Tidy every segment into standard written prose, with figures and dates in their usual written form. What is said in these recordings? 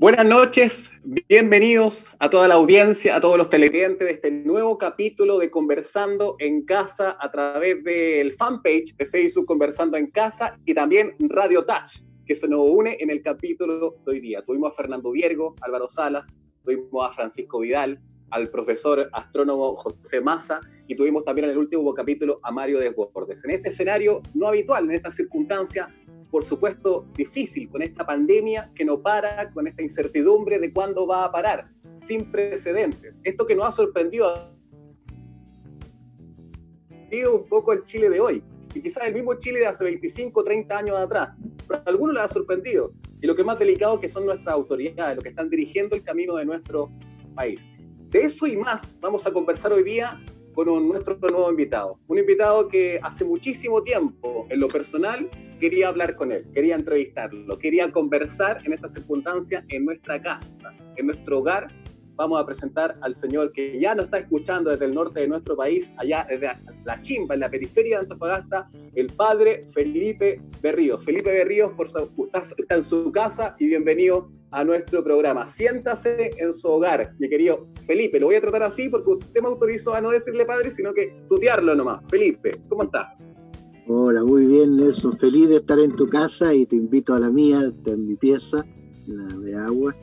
Buenas noches, bienvenidos a toda la audiencia, a todos los televidentes de este nuevo capítulo de Conversando en Casa a través del fanpage de Facebook Conversando en Casa y también Radio Touch, que se nos une en el capítulo de hoy día. Tuvimos a Fernando Viergo, Álvaro Salas, tuvimos a Francisco Vidal, al profesor astrónomo José Massa y tuvimos también en el último capítulo a Mario Desbordes. En este escenario no habitual, en esta circunstancia, por supuesto, difícil, con esta pandemia que no para, con esta incertidumbre de cuándo va a parar, sin precedentes. Esto que nos ha sorprendido un poco el Chile de hoy, y quizás el mismo Chile de hace 25, 30 años atrás, pero a algunos les ha sorprendido. Y lo que es más delicado que son nuestras autoridades, los que están dirigiendo el camino de nuestro país. De eso y más vamos a conversar hoy día con nuestro nuevo invitado. Un invitado que hace muchísimo tiempo, en lo personal, quería hablar con él, quería entrevistarlo, quería conversar en esta circunstancia en nuestra casa, en nuestro hogar. Vamos a presentar al señor que ya nos está escuchando desde el norte de nuestro país, allá desde La Chimba, en la periferia de Antofagasta, el padre Felipe Berríos. Felipe Berríos está en su casa y bienvenido a nuestro programa. Siéntase en su hogar, mi querido Felipe. Lo voy a tratar así porque usted me autorizó a no decirle padre, sino que tutearlo nomás. Felipe, ¿cómo estás? Hola, muy bien, Nelson. Feliz de estar en tu casa y te invito a la mía, en mi pieza, la de agua.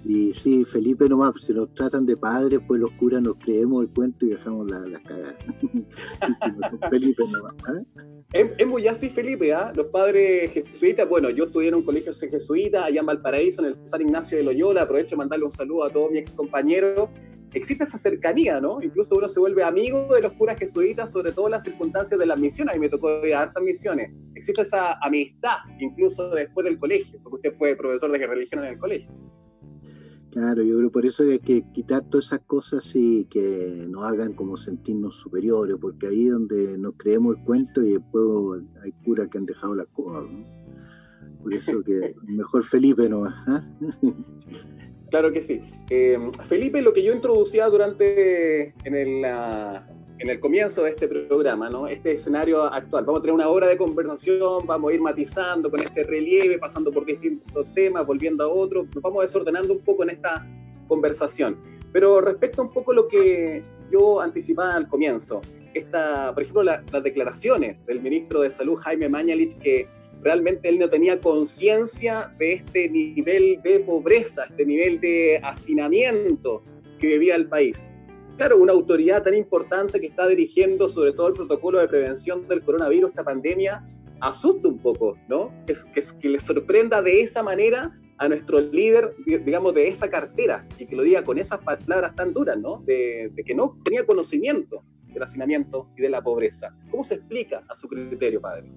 Y sí, Felipe nomás, si nos tratan de padres, pues los curas nos creemos el cuento y dejamos las cagadas. Felipe nomás. Es muy así, Felipe, ¿eh? Los padres jesuitas, bueno, yo estudié en un colegio jesuita allá en Valparaíso, en el San Ignacio de Loyola. Aprovecho de mandarle un saludo a todos mis excompañeros. Existe esa cercanía, ¿no? Incluso uno se vuelve amigo de los curas jesuitas, sobre todo en las circunstancias de las misiones. A mí me tocó ir a hartas misiones. Existe esa amistad, incluso después del colegio, porque usted fue profesor de religión en el colegio. Claro, yo creo por eso hay que quitar todas esas cosas y que nos hagan como sentirnos superiores, porque ahí es donde nos creemos el cuento y después hay curas que han dejado la coa, ¿no? Por eso que mejor Felipe nomás, ¿eh? Claro que sí. Felipe, lo que yo introducía en el comienzo de este programa, ¿no? Este escenario actual. Vamos a tener una hora de conversación, vamos a ir matizando con este relieve, pasando por distintos temas, volviendo a otros. Nos vamos desordenando un poco en esta conversación. Pero respecto a un poco lo que yo anticipaba al comienzo, por ejemplo, las declaraciones del ministro de Salud, Jaime Mañalich, que realmente él no tenía conciencia de este nivel de pobreza, este nivel de hacinamiento que vivía el país. Claro, una autoridad tan importante que está dirigiendo sobre todo el protocolo de prevención del coronavirus, esta pandemia, asusta un poco, ¿no? Que le sorprenda de esa manera a nuestro líder, digamos, de esa cartera, y que lo diga con esas palabras tan duras, ¿no? De que no tenía conocimiento del hacinamiento y de la pobreza. ¿Cómo se explica a su criterio, padre?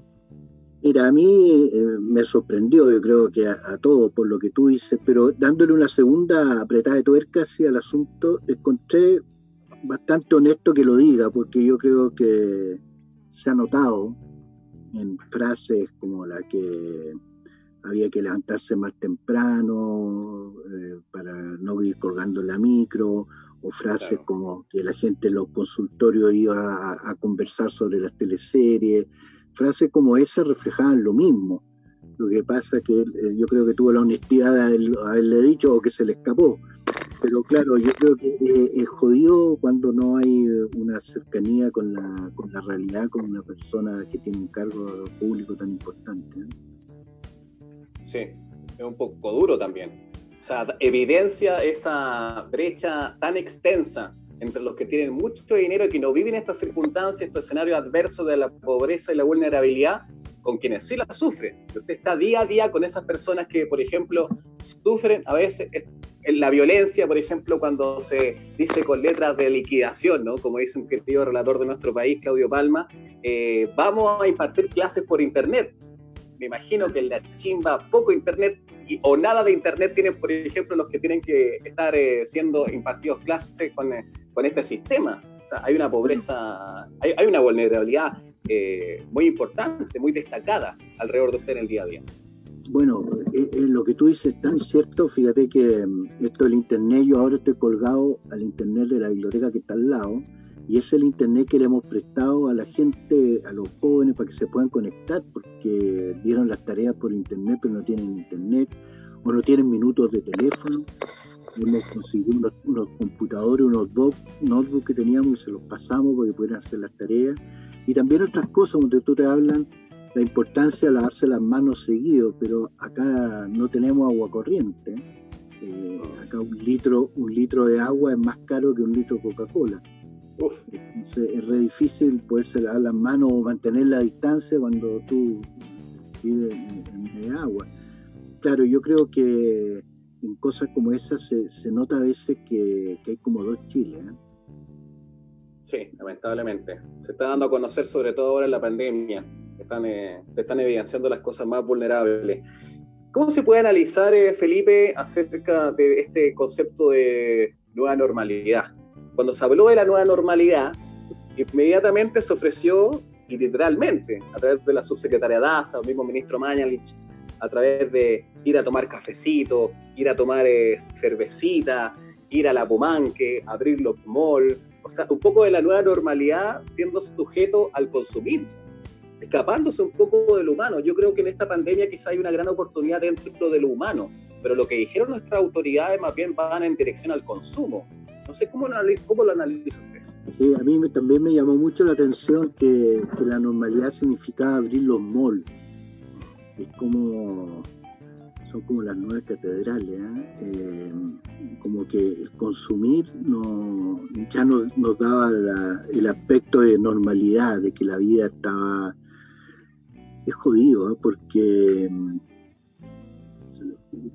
Mira, a mí me sorprendió, yo creo que a todos por lo que tú dices, pero dándole una segunda apretada de tuerca hacia el asunto, encontré bastante honesto que lo diga, porque yo creo que se ha notado en frases como la que había que levantarse más temprano para no ir colgando en la micro, o frases claro, como que la gente en los consultorios iba a conversar sobre las teleseries. Frases como esas reflejaban lo mismo. Lo que pasa es que yo creo que tuvo la honestidad de haberle dicho o que se le escapó. Pero claro, yo creo que es jodido cuando no hay una cercanía con la realidad, con una persona que tiene un cargo público tan importante, ¿eh? Sí, es un poco duro también. O sea, evidencia esa brecha tan extensa entre los que tienen mucho dinero y que no viven estas circunstancias, estos escenarios adversos de la pobreza y la vulnerabilidad, con quienes sí la sufren. Usted está día a día con esas personas que, por ejemplo, sufren a veces la violencia, por ejemplo, cuando se dice con letras de liquidación, ¿no? Como dice un querido relator de nuestro país, Claudio Palma, vamos a impartir clases por internet. Me imagino que en La Chimba poco internet o nada de internet tienen, por ejemplo, los que tienen que estar siendo impartidos clases con este sistema. O sea, hay una pobreza, hay una vulnerabilidad muy importante, muy destacada alrededor de usted en el día a día. Bueno, lo que tú dices es tan cierto. Fíjate que esto del internet, yo ahora estoy colgado al internet de la biblioteca que está al lado, y es el internet que le hemos prestado a la gente, a los jóvenes, para que se puedan conectar, porque dieron las tareas por internet pero no tienen internet, o no tienen minutos de teléfono. Hemos conseguido unos computadores, unos notebooks que teníamos y se los pasamos para que pudieran hacer las tareas. Y también otras cosas donde tú te hablan la importancia de lavarse las manos seguido, pero acá no tenemos agua corriente. Acá un litro de agua es más caro que un litro de Coca-Cola. Entonces es re difícil poderse lavar las manos o mantener la distancia cuando tú vives en agua. Claro, yo creo que en cosas como esas se nota a veces que hay como dos Chiles, ¿eh? Sí, lamentablemente. Se está dando a conocer, sobre todo ahora en la pandemia. Se están evidenciando las cosas más vulnerables. ¿Cómo se puede analizar, Felipe, acerca de este concepto de nueva normalidad? Cuando se habló de la nueva normalidad, inmediatamente se ofreció, y literalmente, a través de la subsecretaria Daza, o el mismo ministro Mañalich, a través de ir a tomar cafecito, ir a tomar cervecita, ir a la Pumanque, abrir los malls, o sea, un poco de la nueva normalidad siendo sujeto al consumismo, escapándose un poco de lo humano. Yo creo que en esta pandemia quizá hay una gran oportunidad dentro de lo humano, pero lo que dijeron nuestras autoridades más bien van en dirección al consumo. No sé cómo lo analiza usted. Sí, a mí también me llamó mucho la atención que la normalidad significaba abrir los malls. Son como las nuevas catedrales, ¿eh? Como que el consumir ya nos daba el aspecto de normalidad, de que la vida es jodido, ¿eh? Porque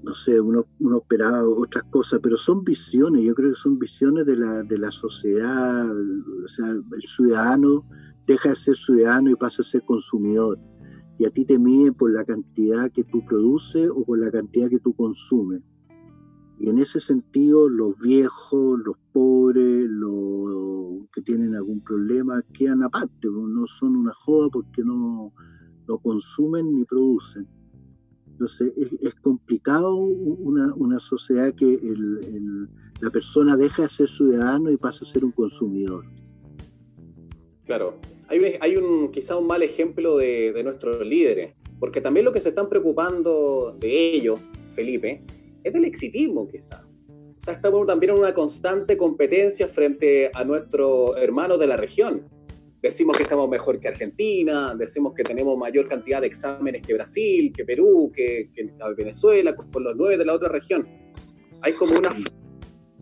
no sé, uno esperaba otras cosas, pero son visiones, yo creo que son visiones de la sociedad. O sea, el ciudadano deja de ser ciudadano y pasa a ser consumidor. Y a ti te miden por la cantidad que tú produces o por la cantidad que tú consumes. Y en ese sentido, los viejos, los pobres, los que tienen algún problema, quedan aparte, no son una joda porque no consumen ni producen. Entonces, es complicado una sociedad que la persona deja de ser ciudadano y pasa a ser un consumidor. Claro. Hay quizá un mal ejemplo de nuestros líderes, porque también lo que se están preocupando de ellos, Felipe, es del exitismo quizá. O sea, estamos también en una constante competencia frente a nuestros hermanos de la región. Decimos que estamos mejor que Argentina, decimos que tenemos mayor cantidad de exámenes que Brasil, que Perú, que Venezuela, con los 9 de la otra región. Hay como una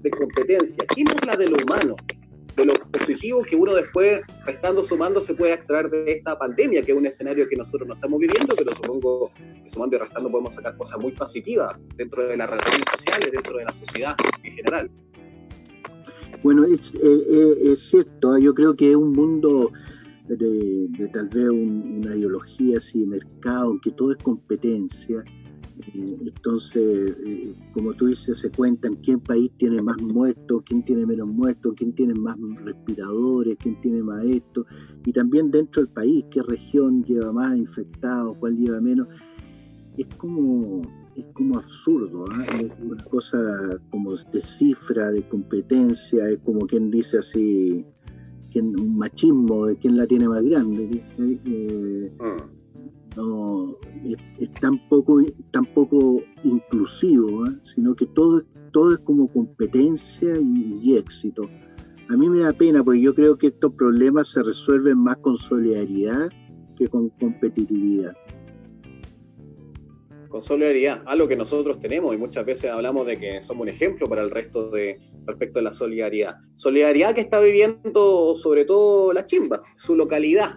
de competencia. ¿Quién habla de lo humano? De lo positivo que uno después, restando, sumando, se puede extraer de esta pandemia, que es un escenario que nosotros no estamos viviendo, pero supongo que sumando y restando podemos sacar cosas muy positivas dentro de las relaciones sociales, dentro de la sociedad en general. Bueno, es cierto, yo creo que es un mundo de tal vez una ideología así de mercado, en que todo es competencia. Entonces, como tú dices, se cuentan quién país tiene más muertos, quién tiene menos muertos, quién tiene más respiradores, quién tiene más esto, y también dentro del país, qué región lleva más infectados, cuál lleva menos. Es como absurdo, ¿eh? Es una cosa como de cifra, de competencia, es como quien dice así, un machismo de quién la tiene más grande. No, es tan poco inclusivo, ¿eh? Sino que todo es como competencia y éxito. A mí me da pena porque yo creo que estos problemas se resuelven más con solidaridad que con competitividad. Con solidaridad, algo que nosotros tenemos y muchas veces hablamos de que somos un ejemplo para el resto respecto a la solidaridad. Solidaridad que está viviendo sobre todo la Chimba, su localidad.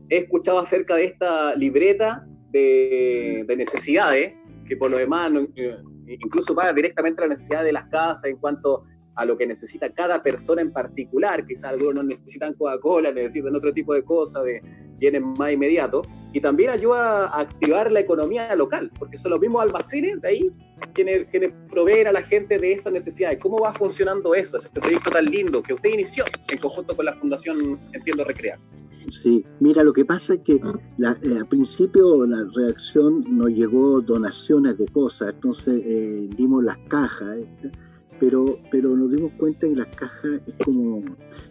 He escuchado acerca de esta libreta de necesidades, que por lo demás incluso paga directamente la necesidad de las casas en cuanto a lo que necesita cada persona en particular. Quizás algunos no necesitan Coca-Cola, necesitan otro tipo de cosas, de bienes más inmediatos. Y también ayuda a activar la economía local, porque son los mismos almacenes de ahí quienes proveen a la gente de esas necesidades. ¿Cómo va funcionando eso, ese proyecto tan lindo que usted inició en conjunto con la Fundación Entiendo Recrear? Sí, mira, lo que pasa es que al principio la reacción nos llegó donaciones de cosas, entonces dimos las cajas, pero nos dimos cuenta que las cajas es como, o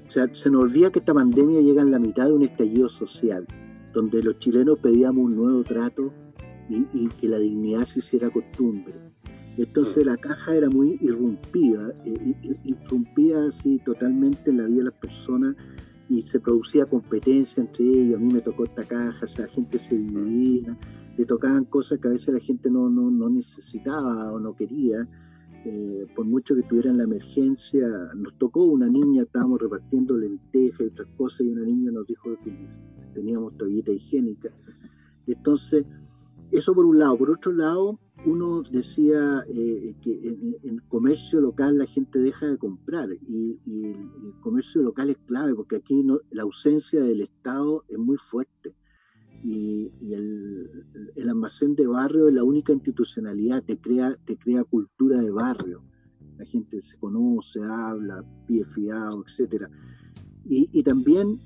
sea, se nos olvida que esta pandemia llega en la mitad de un estallido social, donde los chilenos pedíamos un nuevo trato y que la dignidad se hiciera costumbre. Entonces la caja era muy irrumpía así totalmente en la vida de las personas y se producía competencia entre ellos. A mí me tocó esta caja, o sea, la gente se dividía, le tocaban cosas que a veces la gente no necesitaba o no quería. Por mucho que tuviera la emergencia, nos tocó una niña, estábamos repartiendo lentejas y otras cosas, y una niña nos dijo que teníamos toallita higiénica. Entonces, eso por un lado. Por otro lado, uno decía que en el comercio local la gente deja de comprar, y el comercio local es clave, porque aquí la ausencia del Estado es muy fuerte. Y el almacén de barrio es la única institucionalidad, te crea cultura de barrio. La gente se conoce, habla, pide fiado, etcétera. Y también,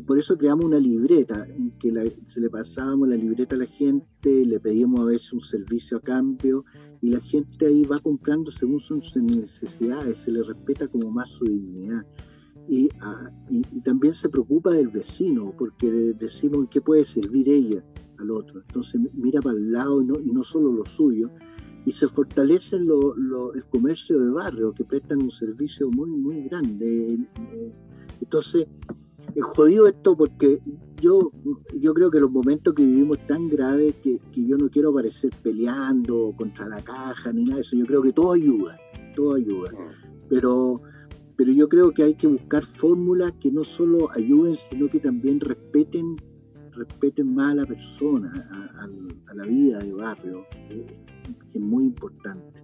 por eso creamos una libreta, en que se le pasábamos la libreta a la gente, le pedíamos a veces un servicio a cambio, y la gente ahí va comprando según sus necesidades, se le respeta como más su dignidad. Y también se preocupa del vecino, porque decimos en qué puede servir ella al otro. Entonces mira para el lado y no solo lo suyo. Y se fortalece el comercio de barrio, que prestan un servicio muy, muy grande. Entonces, es jodido esto, porque yo creo que los momentos que vivimos tan graves que yo no quiero aparecer peleando contra la caja ni nada de eso. Yo creo que todo ayuda. Pero yo creo que hay que buscar fórmulas que no solo ayuden, sino que también respeten más a la persona, a la vida de barrio, que es muy importante.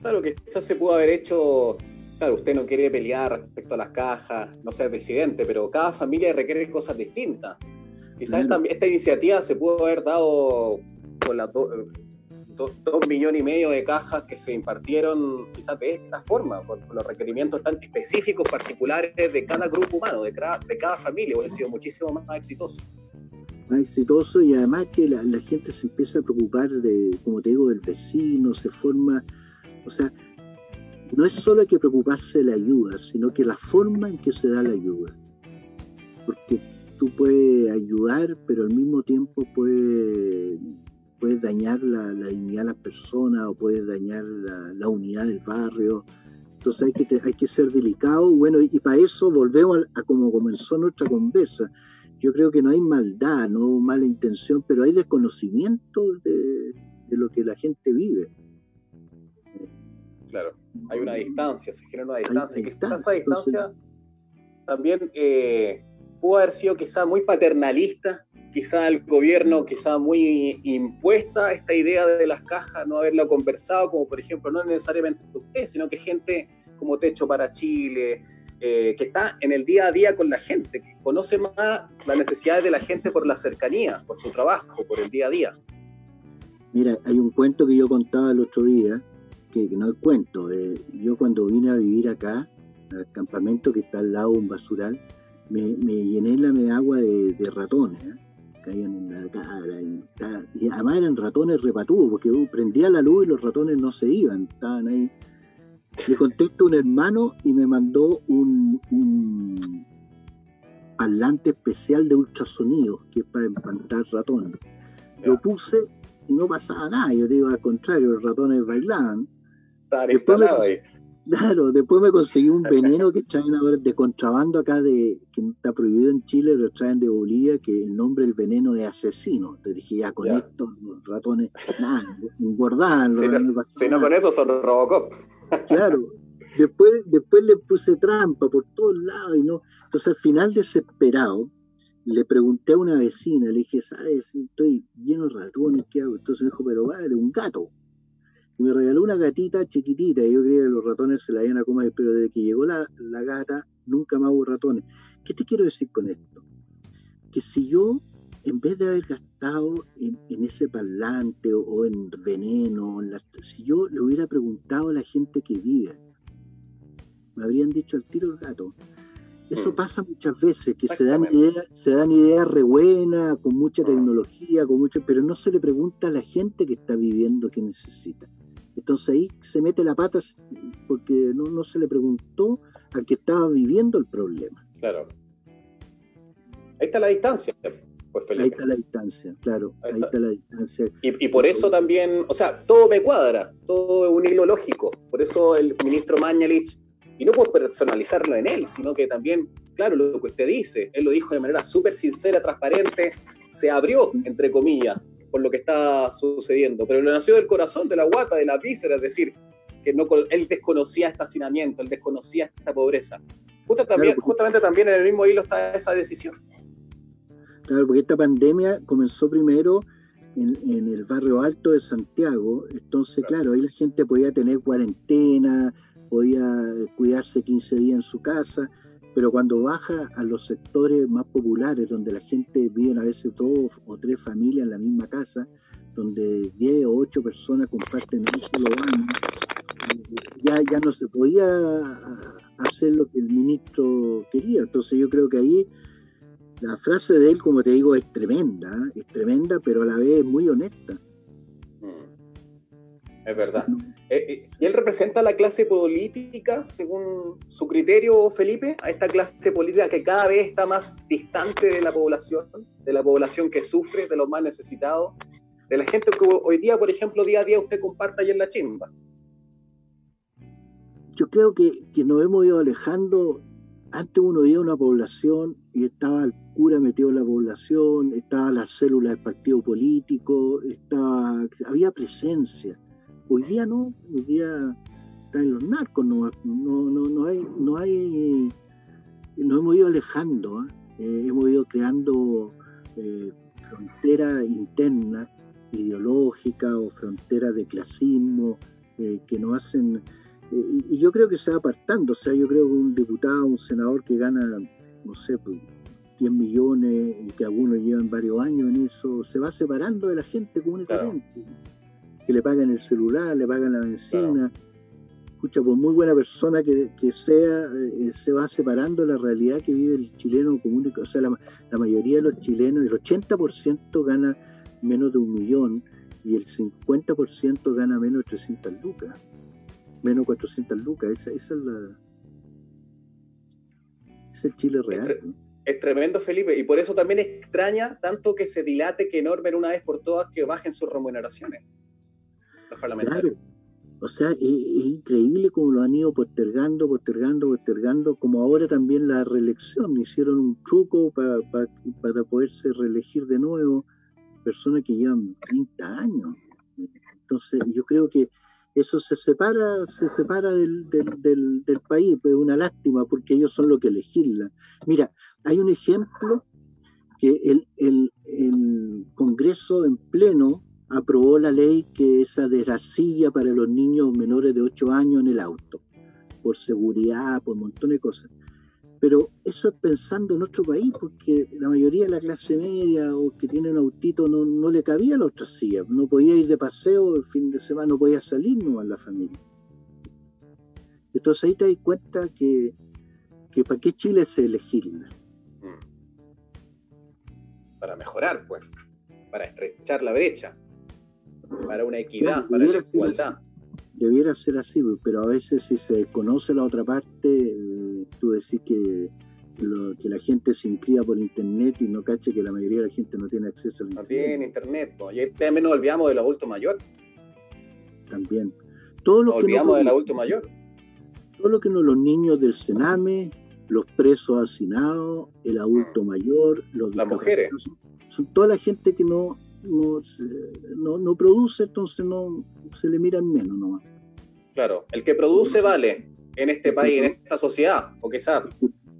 Claro, que quizás se pudo haber hecho. Claro, usted no quiere pelear respecto a las cajas, no sea disidente, pero cada familia requiere cosas distintas. Quizás esta iniciativa se pudo haber dado con las 2,5 millones de cajas que se impartieron quizás de esta forma, con los requerimientos tan específicos, particulares de cada grupo humano, de cada familia. Hubiera sido muchísimo más exitoso. Más exitoso, y además que la gente se empieza a preocupar como te digo, del vecino, se forma, o sea, no es solo hay que preocuparse de la ayuda, sino que la forma en que se da la ayuda. Porque tú puedes ayudar, pero al mismo tiempo puedes dañar la dignidad de las personas, o puedes dañar la unidad del barrio. Entonces hay que ser delicado. Bueno, y para eso volvemos a como comenzó nuestra conversa. Yo creo que no hay maldad, no mala intención, pero hay desconocimiento de lo que la gente vive. Claro, hay una distancia, se genera una distancia, y quizás esa distancia también pudo haber sido quizás muy paternalista, quizás el gobierno quizás muy impuesta esta idea de las cajas, no haberla conversado, como por ejemplo, no necesariamente usted, sino que gente como Techo para Chile, que está en el día a día con la gente, que conoce más las necesidades de la gente por la cercanía, por su trabajo, por el día a día. Mira, hay un cuento que yo contaba el otro día, que no es cuento. Yo cuando vine a vivir acá, al campamento que está al lado de un basural, me llené de agua de ratones, caían en la cara, y además eran ratones repatudos, porque prendía la luz y los ratones no se iban, estaban ahí. Le contestó un hermano y me mandó un parlante especial de ultrasonidos, que es para espantar ratones. Lo puse y no pasaba nada. Yo digo, al contrario, los ratones bailaban. Después me conseguí un veneno que traen ahora de contrabando acá, que está prohibido en Chile, lo traen de Bolivia, que el nombre del veneno es asesino. Te dije, ya con esto los ratones, nada, engordaban. Si no con eso son Robocop. Claro. Después le puse trampa por todos lados, y no. Entonces al final, desesperado, le pregunté a una vecina, le dije, ¿sabes? Estoy lleno de ratones, ¿qué hago? Entonces me dijo, pero vale, un gato. Y me regaló una gatita chiquitita, y yo creía que los ratones se la iban a comer, pero desde que llegó la gata, nunca más hubo ratones. ¿Qué te quiero decir con esto? Que si yo, en vez de haber gastado en ese parlante o en veneno, si yo le hubiera preguntado a la gente que vive, me habrían dicho al tiro el gato. Eso pasa muchas veces, que se dan ideas re buenas, con mucha tecnología, pero no se le pregunta a la gente que está viviendo qué necesita. Entonces ahí se mete la pata, porque no se le preguntó al que estaba viviendo el problema. Claro. Ahí está la distancia. pues Ahí Felipe. está la distancia, claro, ahí está la distancia. Y por eso también, o sea, todo me cuadra, todo es un hilo lógico. Por eso el ministro Mañalich, y no puedo personalizarlo en él, sino que también, claro, lo que usted dice, él lo dijo de manera súper sincera, transparente, se abrió, entre comillas, por lo que está sucediendo, pero lo nació del corazón, de la guata, de la víscera, es decir, que no, él desconocía este hacinamiento, él desconocía esta pobreza. Justamente también en el mismo hilo está esa decisión. Claro, porque esta pandemia comenzó primero en el barrio alto de Santiago, entonces claro, ahí la gente podía tener cuarentena, podía cuidarse 15 días en su casa, pero cuando baja a los sectores más populares, donde la gente vive a veces 2 o 3 familias en la misma casa, donde 10 o 8 personas comparten un solo baño, ya no se podía hacer lo que el ministro quería. Entonces yo creo que ahí la frase de él, como te digo, es tremenda, pero a la vez es muy honesta. Es verdad. ¿Y él representa a la clase política, según su criterio, Felipe? A esta clase política que cada vez está más distante de la población que sufre, de los más necesitados, de la gente que hoy día, por ejemplo, día a día usted comparte ahí en la chimba. Yo creo que nos hemos ido alejando. Antes uno veía una población y estaba el cura metido en la población, estaba las células del partido político, había presencia. Hoy día no, hoy día está en los narcos, no hay, nos hemos ido alejando, hemos ido creando fronteras internas, ideológicas o fronteras de clasismo que nos hacen... Y yo creo que se va apartando, o sea, yo creo que un diputado, un senador que gana, no sé, pues, 10 millones y que algunos llevan varios años en eso, se va separando de la gente común y corriente, que le pagan el celular, le pagan la benzina. Escucha, por muy buena persona que sea, se va separando de la realidad que vive el chileno común y corriente. O sea, la mayoría de los chilenos, el 80% gana menos de 1 millón y el 50% gana menos de 300 lucas. Menos 400 lucas, esa es el Chile real. Es tremendo, Felipe, y por eso también extraña tanto que se dilate, que normen una vez por todas que bajen sus remuneraciones los parlamentarios. Claro, o sea, es increíble cómo lo han ido postergando, como ahora también la reelección, hicieron un truco para poderse reelegir de nuevo, personas que llevan 30 años. Entonces, yo creo que eso se separa del país, pues es una lástima, porque ellos son los que legislan. Mira, hay un ejemplo que el Congreso en pleno aprobó la ley que esa de la silla para los niños menores de 8 años en el auto, por seguridad, por un montón de cosas. Pero eso es pensando en otro país, porque la mayoría de la clase media o que tienen autito no le cabía la otra silla, no podía ir de paseo el fin de semana, no podía salir nomás la familia. Entonces ahí te das cuenta que ¿para qué Chile se legisla? Para mejorar, pues, para estrechar la brecha, para una equidad, para la igualdad. Debiera ser así, pero a veces si se conoce la otra parte, tú decís que la gente se inscriba por internet y no cache que la mayoría de la gente no tiene acceso al internet. No tiene internet, ¿no? Y también nos olvidamos del adulto mayor. También. Nos olvidamos del adulto mayor. Todo lo que no, los niños del Sename, los presos hacinados, el adulto mayor, las mujeres. Son toda la gente que no produce, entonces no se le miran menos nomás. Claro, el que produce vale en este país, en esta sociedad, o quizás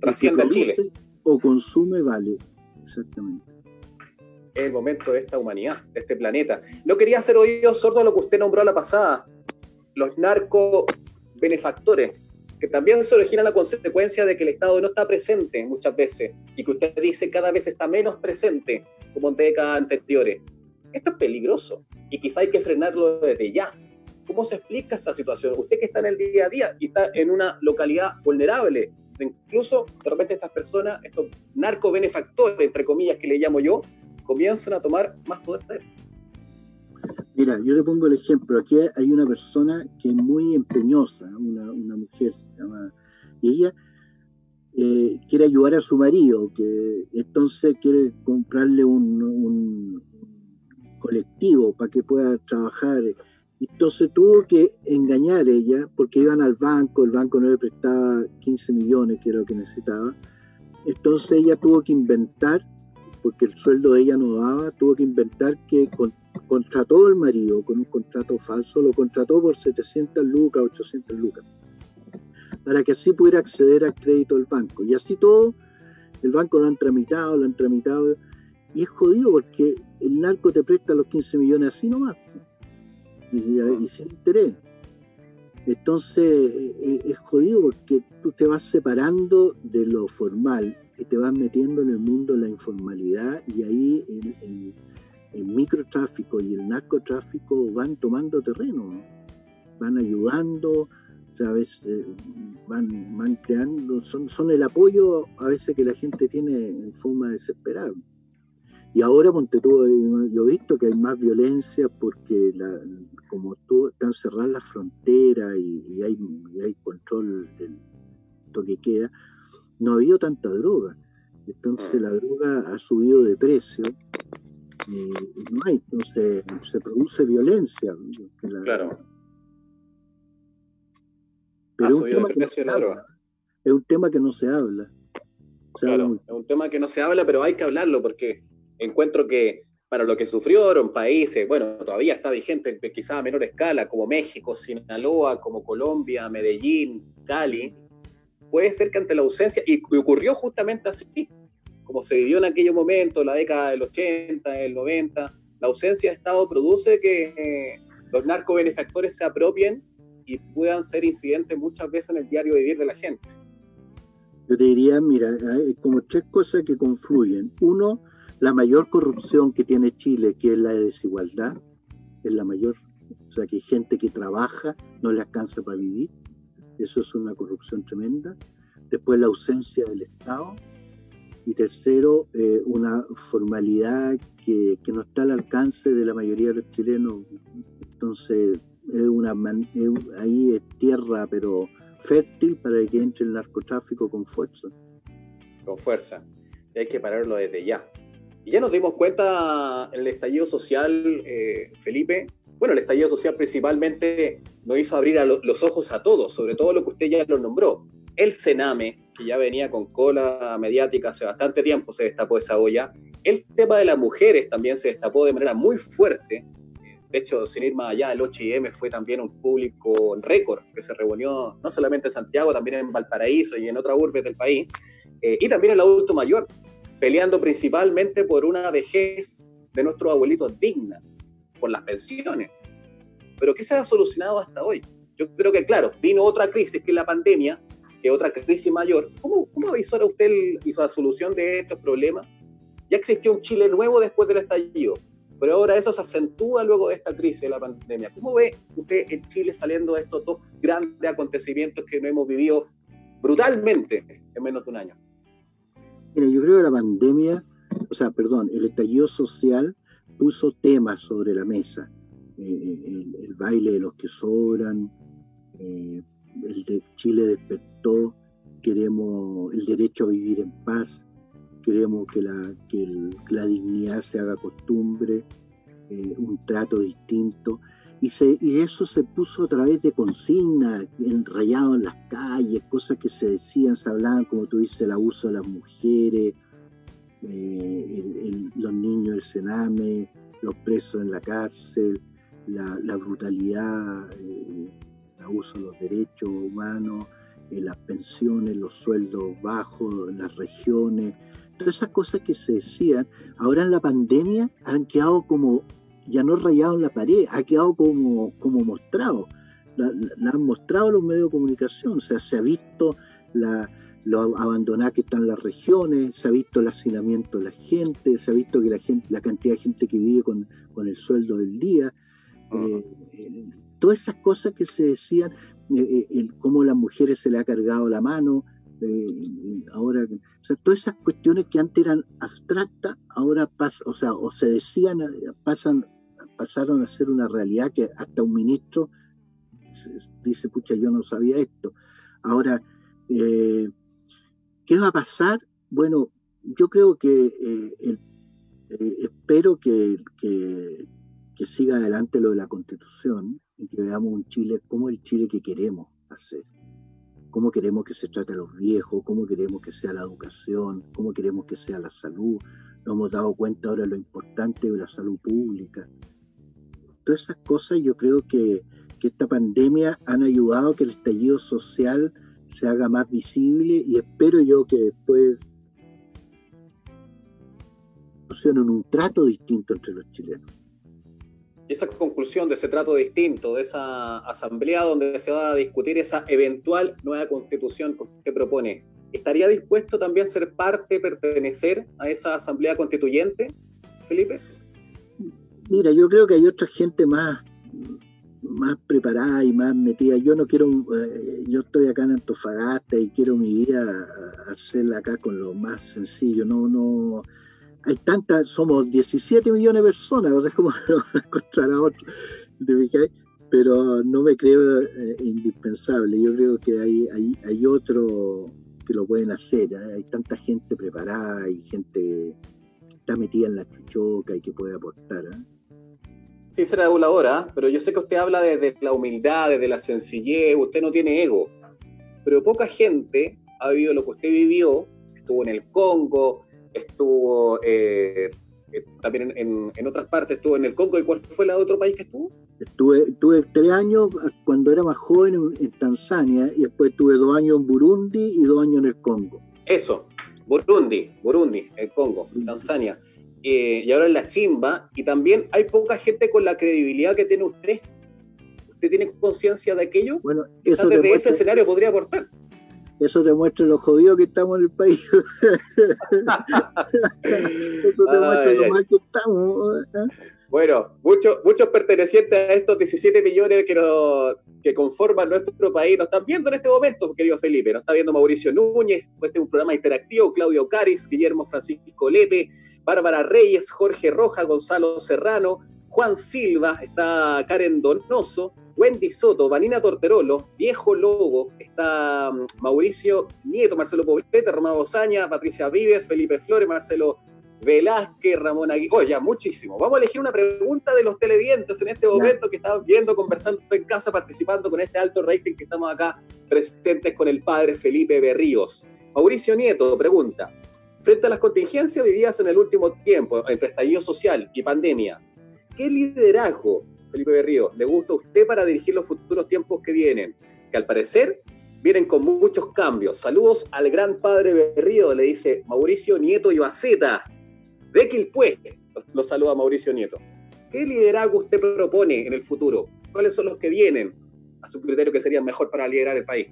trasciende a Chile. O consume vale, exactamente. Es el momento de esta humanidad, de este planeta. No quería hacer oídos sordos a lo que usted nombró a la pasada, los narco benefactores, que también se originan a consecuencia de que el Estado no está presente muchas veces, y que usted dice cada vez está menos presente, como en décadas anteriores. Esto es peligroso, y quizá hay que frenarlo desde ya. ¿Cómo se explica esta situación? Usted que está en el día a día y está en una localidad vulnerable, incluso de repente estas personas, estos narcobenefactores, entre comillas, que le llamo yo, comienzan a tomar más poder. Mira, yo le pongo el ejemplo. Aquí hay una persona que es muy empeñosa, una mujer se llama, y ella quiere ayudar a su marido, que entonces quiere comprarle un colectivo para que pueda trabajar. Entonces tuvo que engañar ella, porque iban al banco, el banco no le prestaba 15 millones, que era lo que necesitaba. Entonces ella tuvo que inventar, porque el sueldo de ella no daba, tuvo que inventar que contrató al marido con un contrato falso, lo contrató por 700 lucas, 800 lucas, para que así pudiera acceder al crédito del banco. Y así todo, el banco lo han tramitado, y es jodido porque el narco te presta los 15 millones así nomás, y sin interés. Entonces es jodido porque tú te vas separando de lo formal y te vas metiendo en el mundo de la informalidad, y ahí el microtráfico y el narcotráfico van tomando terreno, ¿no? Van ayudando, ¿sabes? Van creando, son el apoyo a veces que la gente tiene en forma desesperada. Y ahora, ponte tú, yo he visto que hay más violencia porque como tú, están cerradas las fronteras y hay control del toque queda, no ha habido tanta droga. Entonces la droga ha subido de precio y no hay, entonces se produce violencia. Claro. Pero es un tema que no se habla. Es un tema que no se habla. Claro, es un tema que no se habla, pero hay que hablarlo porque encuentro que para lo que sufrieron países, bueno, todavía está vigente, quizá a menor escala, como México, Sinaloa, como Colombia, Medellín, Cali, puede ser que ante la ausencia, y ocurrió justamente así, como se vivió en aquellos momentos, la década del 80, del 90, la ausencia de Estado produce que los narcobenefactores se apropien y puedan ser incidentes muchas veces en el diario vivir de la gente. Yo te diría, mira, hay como tres cosas que confluyen. Uno, la mayor corrupción que tiene Chile, que es la desigualdad, es la mayor. O sea, que hay gente que trabaja, no le alcanza para vivir. Eso es una corrupción tremenda. Después, la ausencia del Estado. Y tercero, una formalidad que no está al alcance de la mayoría de los chilenos. Entonces, ahí es tierra, pero fértil para que entre el narcotráfico con fuerza. Con fuerza. Y hay que pararlo desde ya. Y ya nos dimos cuenta en el estallido social, Felipe. Bueno, el estallido social principalmente nos hizo abrir los ojos a todos, sobre todo lo que usted ya lo nombró. El Sename, que ya venía con cola mediática hace bastante tiempo, se destapó esa olla. El tema de las mujeres también se destapó de manera muy fuerte. De hecho, sin ir más allá, el 8M fue también un público récord que se reunió no solamente en Santiago, también en Valparaíso y en otras urbes del país. Y también el adulto mayor, peleando principalmente por una vejez de nuestros abuelitos digna, por las pensiones. Pero ¿qué se ha solucionado hasta hoy? Yo creo que, claro, vino otra crisis, que es la pandemia, que es otra crisis mayor. ¿Cómo avisora usted hizo la solución de estos problemas? Ya existió un Chile nuevo después del estallido, pero ahora eso se acentúa luego de esta crisis de la pandemia. ¿Cómo ve usted en Chile saliendo de estos dos grandes acontecimientos que no hemos vivido brutalmente en menos de un año? Mira, yo creo que la pandemia, el estallido social puso temas sobre la mesa. El baile de los que sobran, el de Chile despertó, queremos el derecho a vivir en paz, queremos que la dignidad se haga costumbre, un trato distinto. Y eso se puso a través de consignas, enrayados en las calles, cosas que se decían, se hablaban, como tú dices, el abuso de las mujeres, los niños del Sename, los presos en la cárcel, la brutalidad, el abuso de los derechos humanos, las pensiones, los sueldos bajos, las regiones, todas esas cosas que se decían, ahora en la pandemia han quedado como, ya no rayado en la pared, ha quedado como mostrado. La han mostrado los medios de comunicación, o sea, se ha visto lo abandonada que están las regiones, se ha visto el hacinamiento de la gente, se ha visto que la cantidad de gente que vive con el sueldo del día, todas esas cosas que se decían, cómo a las mujeres se le ha cargado la mano, ahora, o sea, todas esas cuestiones que antes eran abstractas, ahora se decían, pasaron a ser una realidad que hasta un ministro dice, pucha, yo no sabía esto. Ahora, ¿Qué va a pasar? Bueno, yo creo que espero que siga adelante lo de la Constitución y que veamos un Chile como el Chile que queremos hacer. Cómo queremos que se trate a los viejos, cómo queremos que sea la educación, cómo queremos que sea la salud. Nos hemos dado cuenta ahora de lo importante de la salud pública. Todas esas cosas yo creo que esta pandemia han ayudado a que el estallido social se haga más visible y espero yo que después funcionen un trato distinto entre los chilenos. Esa conclusión de ese trato distinto, de esa asamblea donde se va a discutir esa eventual nueva constitución que usted propone, ¿estaría dispuesto también a ser parte, pertenecer a esa asamblea constituyente, Felipe? Mira, yo creo que hay otra gente más preparada y más metida. Yo no quiero, yo estoy acá en Antofagasta y quiero mi vida hacerla acá con lo más sencillo. No, hay tantas, somos 17 millones de personas, o sea, es como encontrar a otro, pero no me creo indispensable. Yo creo que hay otro que lo pueden hacer, ¿eh? Hay tanta gente preparada y gente que está metida en la chuchoca y que puede aportar, ¿eh? Sí, será reguladora, pero yo sé que usted habla desde la humildad, desde la sencillez, usted no tiene ego, pero poca gente ha vivido lo que usted vivió, estuvo en el Congo, estuvo también en otras partes, estuvo en el Congo. ¿Y cuál fue el otro país que estuvo? Estuve 3 años cuando era más joven en Tanzania y después estuve 2 años en Burundi y 2 años en el Congo. Eso, Burundi, el Congo, Tanzania. Y ahora en la chimba, y también hay poca gente con la credibilidad que tiene usted. ¿Usted tiene conciencia de aquello? Bueno, eso desde ese escenario podría aportar. Eso demuestra lo jodido que estamos en el país. Eso demuestra lo mal que estamos, ¿eh? Bueno, muchos pertenecientes a estos 17 millones que conforman nuestro país nos están viendo en este momento, querido Felipe. Nos está viendo Mauricio Núñez, este es un programa interactivo, Claudio Caris, Guillermo Francisco Lepe, Bárbara Reyes, Jorge Roja, Gonzalo Serrano, Juan Silva, está Karen Donoso, Wendy Soto, Vanina Torterolo, Viejo Lobo, está Mauricio Nieto, Marcelo Poblete, Román Osaña, Patricia Vives, Felipe Flores, Marcelo Velázquez, Ramón Aguirre. Ya, muchísimo. Vamos a elegir una pregunta de los televidentes en este momento que están viendo, conversando en casa, participando con este alto rating que estamos acá presentes con el padre Felipe Berríos. Mauricio Nieto pregunta: frente a las contingencias vividas en el último tiempo, entre estallido social y pandemia, ¿qué liderazgo, Felipe Berríos, le gusta a usted para dirigir los futuros tiempos que vienen? Que al parecer vienen con muchos cambios. Saludos al gran padre Berríos, le dice Mauricio Nieto Ibaceta, de Quilpué. Lo saluda Mauricio Nieto. ¿Qué liderazgo usted propone en el futuro? ¿Cuáles son los que vienen a su criterio que serían mejor para liderar el país?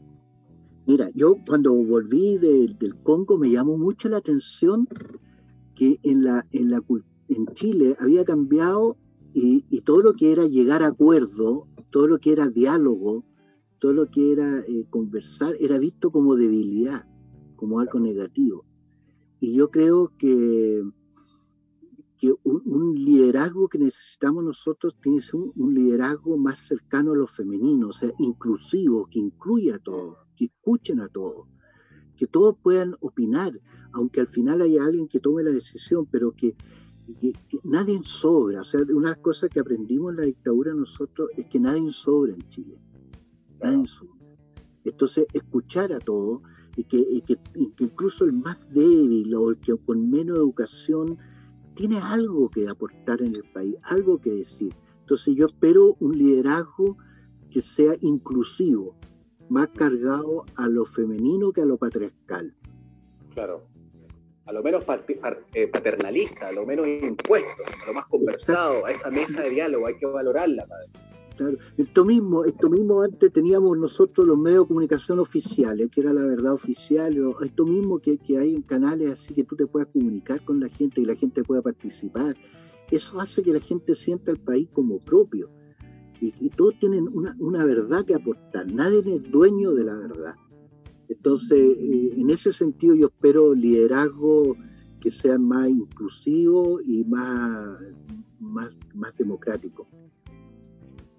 Mira, yo cuando volví del Congo me llamó mucho la atención que en Chile había cambiado y todo lo que era llegar a acuerdo, todo lo que era diálogo, todo lo que era conversar, era visto como debilidad, como algo negativo. Y yo creo que un liderazgo que necesitamos nosotros tiene que ser un liderazgo más cercano a lo femenino, o sea, inclusivo, que incluya a todos, que escuchen a todos, que todos puedan opinar, aunque al final haya alguien que tome la decisión, pero que nadie sobra. O sea, una cosa que aprendimos en la dictadura nosotros es que nadie sobra en Chile. Nadie sobra. Entonces, escuchar a todos y que incluso el más débil o el que con menos educación tiene algo que aportar en el país, algo que decir. Entonces yo espero un liderazgo que sea inclusivo, más cargado a lo femenino que a lo patriarcal. Claro. A lo menos paternalista, a lo menos impuesto, a lo más conversado, a esa mesa de diálogo, hay que valorarla, padre. Claro. Esto mismo antes teníamos nosotros los medios de comunicación oficiales, que era la verdad oficial, esto mismo que hay en canales así que tú te puedas comunicar con la gente y la gente pueda participar. Eso hace que la gente sienta el país como propio y todos tienen una verdad que aportar, nadie es dueño de la verdad. Entonces, en ese sentido yo espero liderazgo que sean más inclusivos y más democráticos.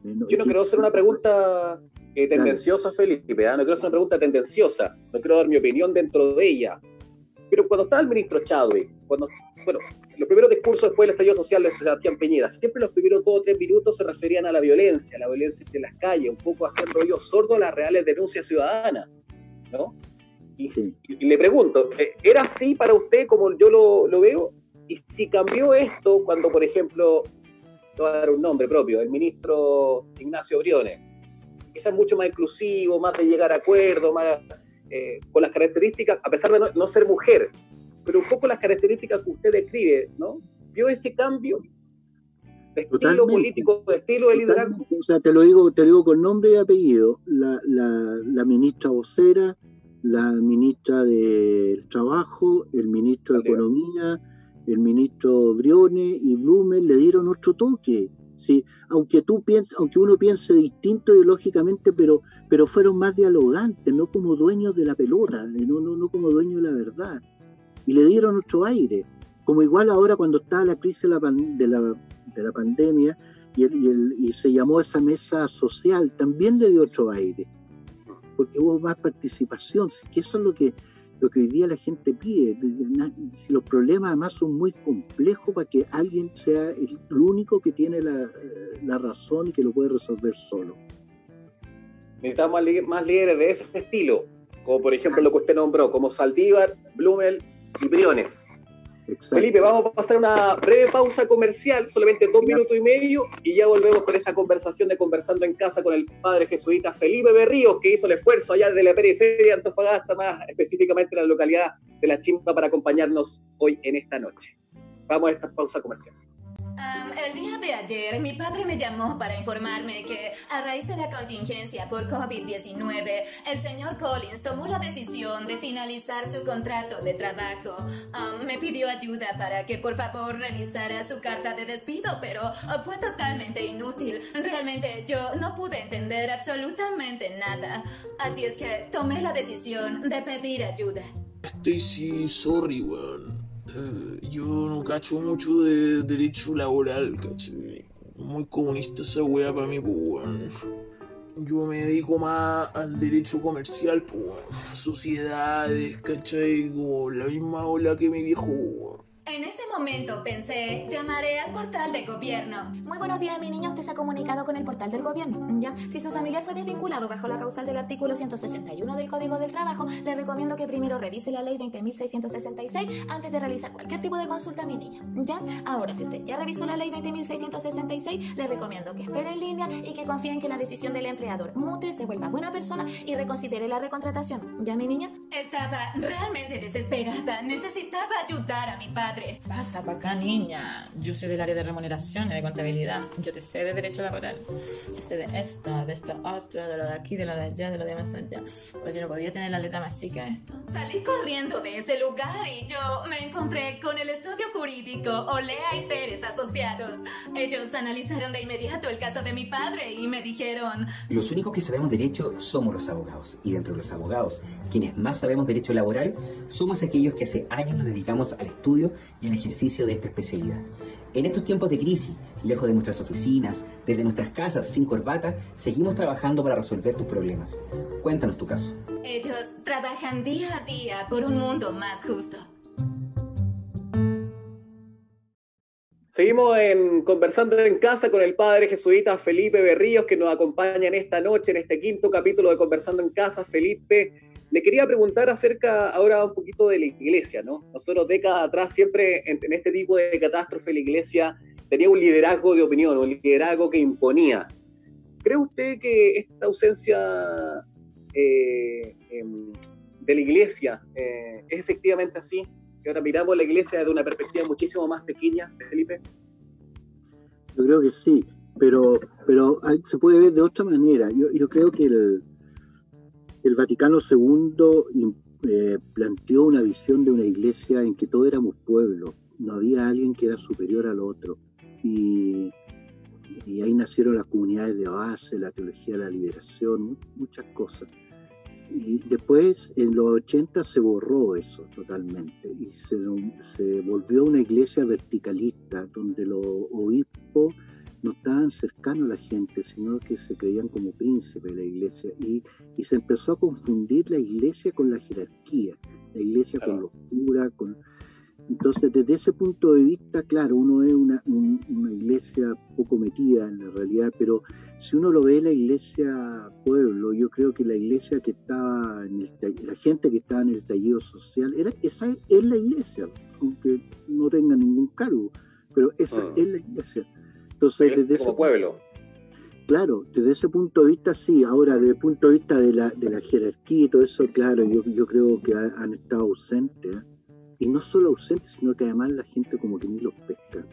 Yo no quiero hacer una pregunta tendenciosa, Felipe, no quiero hacer una pregunta tendenciosa, no quiero dar mi opinión dentro de ella, pero cuando estaba el ministro Chadwick, los primeros discursos después del estallido social de Sebastián Piñera, siempre los primeros 2 o 3 minutos se referían a la violencia de las calles, un poco haciendo oídos sordos a las reales denuncias ciudadanas, ¿no? Y le pregunto, ¿era así para usted como yo lo veo? Y si cambió esto cuando, por ejemplo, te voy a dar un nombre propio, el ministro Ignacio Briones, quizás mucho más inclusivo, más de llegar a acuerdos, más con las características, a pesar de no ser mujer, pero un poco las características que usted describe, ¿no? ¿Vio ese cambio de estilo Totalmente, político, de estilo de liderazgo? O sea, te lo digo con nombre y apellido. La ministra vocera, la ministra del Trabajo, el ministro de Economía, el ministro Briones y Blumen le dieron otro toque. Sí, aunque uno piense distinto ideológicamente, pero fueron más dialogantes, no como dueños de la pelota, no como dueños de la verdad. Y le dieron otro aire. Como igual ahora cuando estaba la crisis de la pandemia y se llamó esa mesa social, también le dio otro aire. Porque hubo más participación, que eso es lo que hoy día la gente pide. Si los problemas además son muy complejos para que alguien sea el único que tiene la razón y que lo puede resolver solo. Necesitamos más líderes de ese estilo, como por ejemplo lo que usted nombró, como Saldívar, Blumel y Briones. Exacto. Felipe, vamos a pasar una breve pausa comercial, solamente 2 minutos y medio, y ya volvemos con esta conversación de Conversando en Casa con el padre jesuita Felipe Berríos, que hizo el esfuerzo allá de la periferia de Antofagasta, más específicamente en la localidad de La Chimba, para acompañarnos hoy en esta noche. Vamos a esta pausa comercial. El día de ayer, mi padre me llamó para informarme que, a raíz de la contingencia por COVID-19, el señor Collins tomó la decisión de finalizar su contrato de trabajo. Me pidió ayuda para que por favor revisara su carta de despido, pero fue totalmente inútil. Realmente yo no pude entender absolutamente nada. Así es que tomé la decisión de pedir ayuda. Stacy, sorry, weón. Yo no cacho mucho de derecho laboral, ¿cachai? Muy comunista esa wea para mí, pues, weón. Yo me dedico más al derecho comercial, pues, weón. Sociedades, ¿cachai? Como la misma ola que mi viejo, weón. En ese momento pensé, llamaré al portal de gobierno. Muy buenos días, mi niña. Usted se ha comunicado con el portal del gobierno. ¿Ya? Si su familiar fue desvinculado bajo la causal del artículo 161 del Código del Trabajo, le recomiendo que primero revise la ley 20.666 antes de realizar cualquier tipo de consulta, mi niña. ¿Ya? Ahora, si usted ya revisó la ley 20.666, le recomiendo que espere en línea y que confíe en que la decisión del empleador mute, se vuelva buena persona y reconsidere la recontratación. ¿Ya, mi niña? Estaba realmente desesperada. Necesitaba ayudar a mi padre. Pasa para acá, niña. Yo soy del área de remuneración y de contabilidad. Yo te sé de derecho laboral. Te sé de esto otro, de lo de aquí, de lo de allá, de lo de más allá. Oye, no podía tener la letra más chica esto. Salí corriendo de ese lugar y yo me encontré con el estudio jurídico Olea y Pérez Asociados. Ellos analizaron de inmediato el caso de mi padre y me dijeron: los únicos que sabemos derecho somos los abogados. Y dentro de los abogados, quienes más sabemos derecho laboral, somos aquellos que hace años nos dedicamos al estudio y el ejercicio de esta especialidad. En estos tiempos de crisis, lejos de nuestras oficinas, desde nuestras casas, sin corbata, seguimos trabajando para resolver tus problemas. Cuéntanos tu caso. Ellos trabajan día a día por un mundo más justo. Seguimos Conversando en Casa con el padre jesuita Felipe Berríos, que nos acompaña en esta noche, en este 5º capítulo de Conversando en Casa. Felipe, le quería preguntar acerca ahora un poquito de la iglesia, ¿no? Nosotros décadas atrás, siempre en este tipo de catástrofe, la iglesia tenía un liderazgo de opinión, un liderazgo que imponía. ¿Cree usted que esta ausencia de la iglesia es efectivamente así? Que ahora miramos la iglesia desde una perspectiva muchísimo más pequeña, Felipe. Yo creo que sí, pero se puede ver de otra manera. Yo creo que el Vaticano II planteó una visión de una iglesia en que todos éramos pueblo, no había alguien que era superior al otro. Y ahí nacieron las comunidades de base, la teología de la liberación, muchas cosas. Y después, en los 80, se borró eso totalmente y se volvió una iglesia verticalista, donde los obispos no estaban cercanos a la gente, sino que se creían como príncipes de la iglesia, y se empezó a confundir la iglesia con la jerarquía, la iglesia con los curas, entonces desde ese punto de vista, claro, uno es una iglesia poco metida en la realidad, pero si uno lo ve la iglesia pueblo, yo creo que la iglesia que estaba la gente que estaba en el estallido social, esa es la iglesia, aunque no tenga ningún cargo, pero esa es la iglesia. Entonces, desde como pueblo. Claro, desde ese punto de vista sí. Ahora, desde el punto de vista de la jerarquía y todo eso, claro, yo creo que han estado ausentes, ¿eh? Y no solo ausentes, sino que además la gente como que ni los pesca.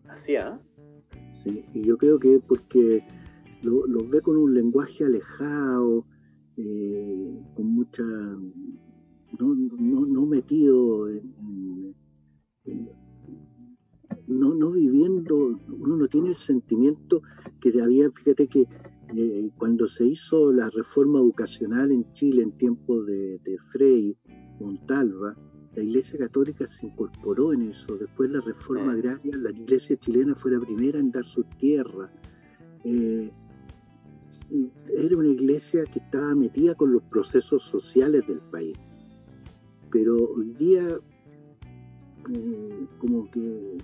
Así, ¿ah? Sí, y yo creo que porque los ve con un lenguaje alejado, con mucha... no metido no viviendo, uno no tiene el sentimiento que había. Fíjate que cuando se hizo la reforma educacional en Chile en tiempos de Frei Montalva, la Iglesia Católica se incorporó en eso. Después la reforma agraria, la Iglesia chilena fue la primera en dar sus tierras. Era una iglesia que estaba metida con los procesos sociales del país. Pero hoy día como que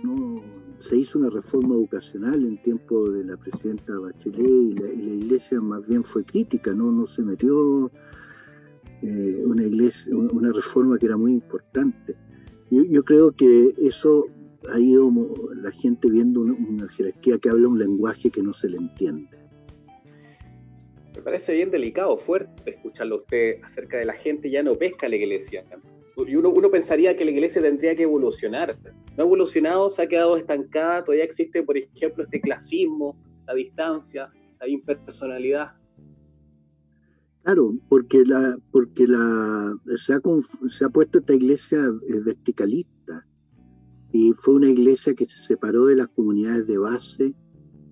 no se hizo una reforma educacional en tiempo de la presidenta Bachelet, y la iglesia más bien fue crítica, no se metió una reforma que era muy importante. Yo creo que eso ha ido la gente viendo una jerarquía que habla un lenguaje que no se le entiende. Me parece bien delicado, fuerte escucharlo a usted acerca de la gente ya no pesca la iglesia. Y uno pensaría que la iglesia tendría que evolucionar. No ha evolucionado, se ha quedado estancada, todavía existe, por ejemplo, este clasismo, la distancia, la impersonalidad. Claro, porque se ha puesto esta iglesia verticalista, y fue una iglesia que se separó de las comunidades de base,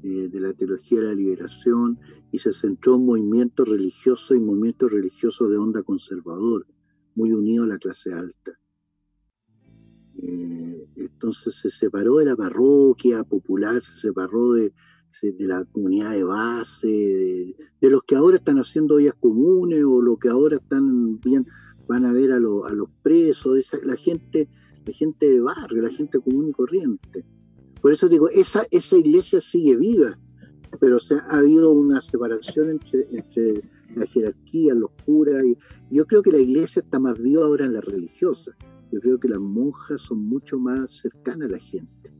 de la teología de la liberación, y se centró en movimientos religiosos de onda conservador, muy unido a la clase alta. Entonces se separó de la parroquia popular, se separó de la comunidad de base, de los que ahora están haciendo ollas comunes, o los que ahora van a ver a los presos, la gente de barrio, la gente común y corriente. Por eso digo, esa iglesia sigue viva, pero ha habido una separación entre la jerarquía, los curas, y yo creo que la iglesia está más viva ahora en la religiosa. Yo creo que las monjas son mucho más cercanas a la gente.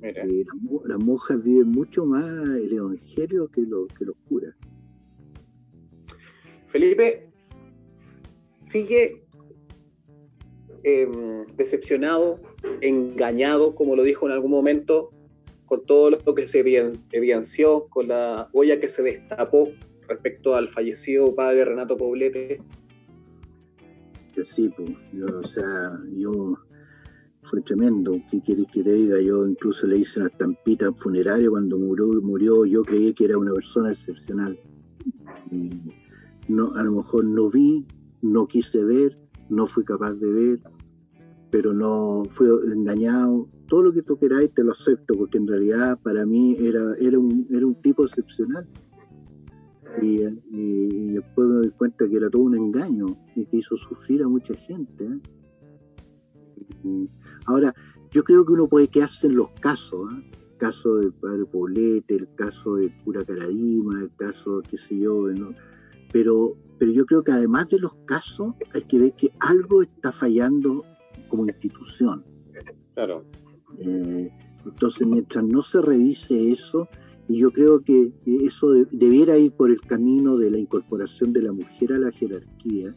Las monjas viven mucho más el evangelio que los curas. Felipe, ¿sigue decepcionado, engañado, como lo dijo en algún momento, con todo lo que se evidenció, con la olla que se destapó respecto al fallecido padre Renato Poblete? Sí, pues, fue tremendo. ¿Qué querés que te diga? Yo incluso le hice una estampita funeraria cuando murió. Yo creí que era una persona excepcional. A lo mejor no vi, no quise ver, no fui capaz de ver, pero no fui engañado. Todo lo que tú queráis te lo acepto, porque en realidad para mí era un tipo excepcional. Y después me doy cuenta que era todo un engaño y que hizo sufrir a mucha gente. Ahora, yo creo que uno puede quedarse en los casos, el caso del padre Poblete, el caso del cura Caradima, el caso, qué sé yo, ¿no? Pero yo creo que además de los casos hay que ver que algo está fallando como institución. Claro. Entonces, mientras no se revise eso, y yo creo que eso debiera ir por el camino de la incorporación de la mujer a la jerarquía,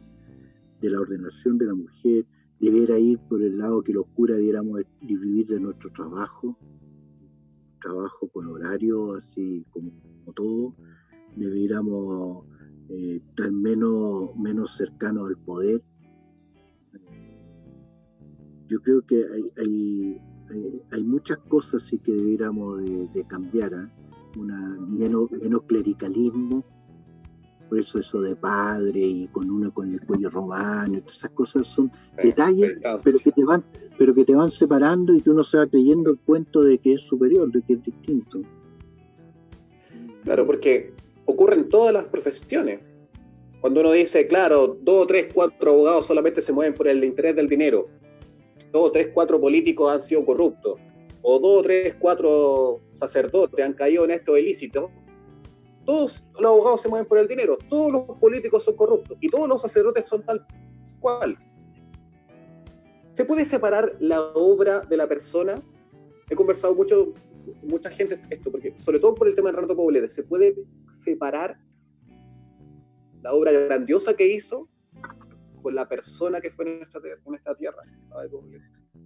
de la ordenación de la mujer, debiera ir por el lado que los curas debiéramos vivir de nuestro trabajo con horario, así como todo, debiéramos estar menos cercanos al poder. Yo creo que hay muchas cosas sí que debiéramos de cambiar, menos clericalismo. Por eso de padre y con el cuello romano, todas esas cosas son detalles, pero pero que te van separando y que uno se va creyendo el cuento de que es superior, de que es distinto. Claro, porque ocurre en todas las profesiones. Cuando uno dice, claro, 2, 3, 4 abogados solamente se mueven por el interés del dinero, 2, 3, 4 políticos han sido corruptos, o 2, 3, 4 sacerdotes han caído en estos ilícitos, todos los abogados se mueven por el dinero, todos los políticos son corruptos, y todos los sacerdotes son tal cual. ¿Se puede separar la obra de la persona? He conversado mucha gente esto, porque sobre todo por el tema de Renato Poblete, ¿se puede separar la obra grandiosa que hizo con la persona que fue en esta tierra?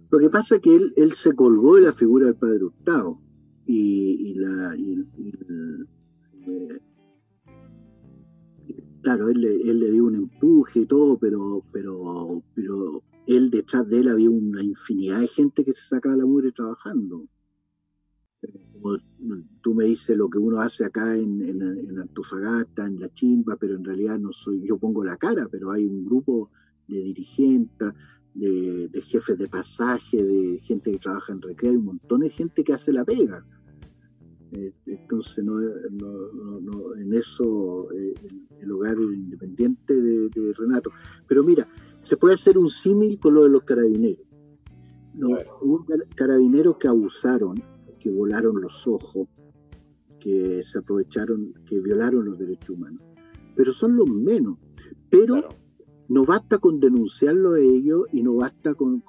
Lo que pasa es que él se colgó de la figura del padre Hurtado claro, él le dio un empuje y todo, pero él, detrás de él había una infinidad de gente que se sacaba la mugre trabajando. Como tú me dices lo que uno hace acá en Antofagasta, en La Chimba, pero en realidad no soy, yo pongo la cara, pero hay un grupo de dirigentes, de jefes de pasaje, de gente que trabaja en recreo, hay un montón de gente que hace la pega. Entonces en eso el hogar independiente de Renato. Pero mira, se puede hacer un símil con lo de los carabineros. Hubo carabineros que abusaron, que volaron los ojos, que se aprovecharon, que violaron los derechos humanos, pero son los menos. Pero claro, no basta con denunciarlo a ellos y no basta con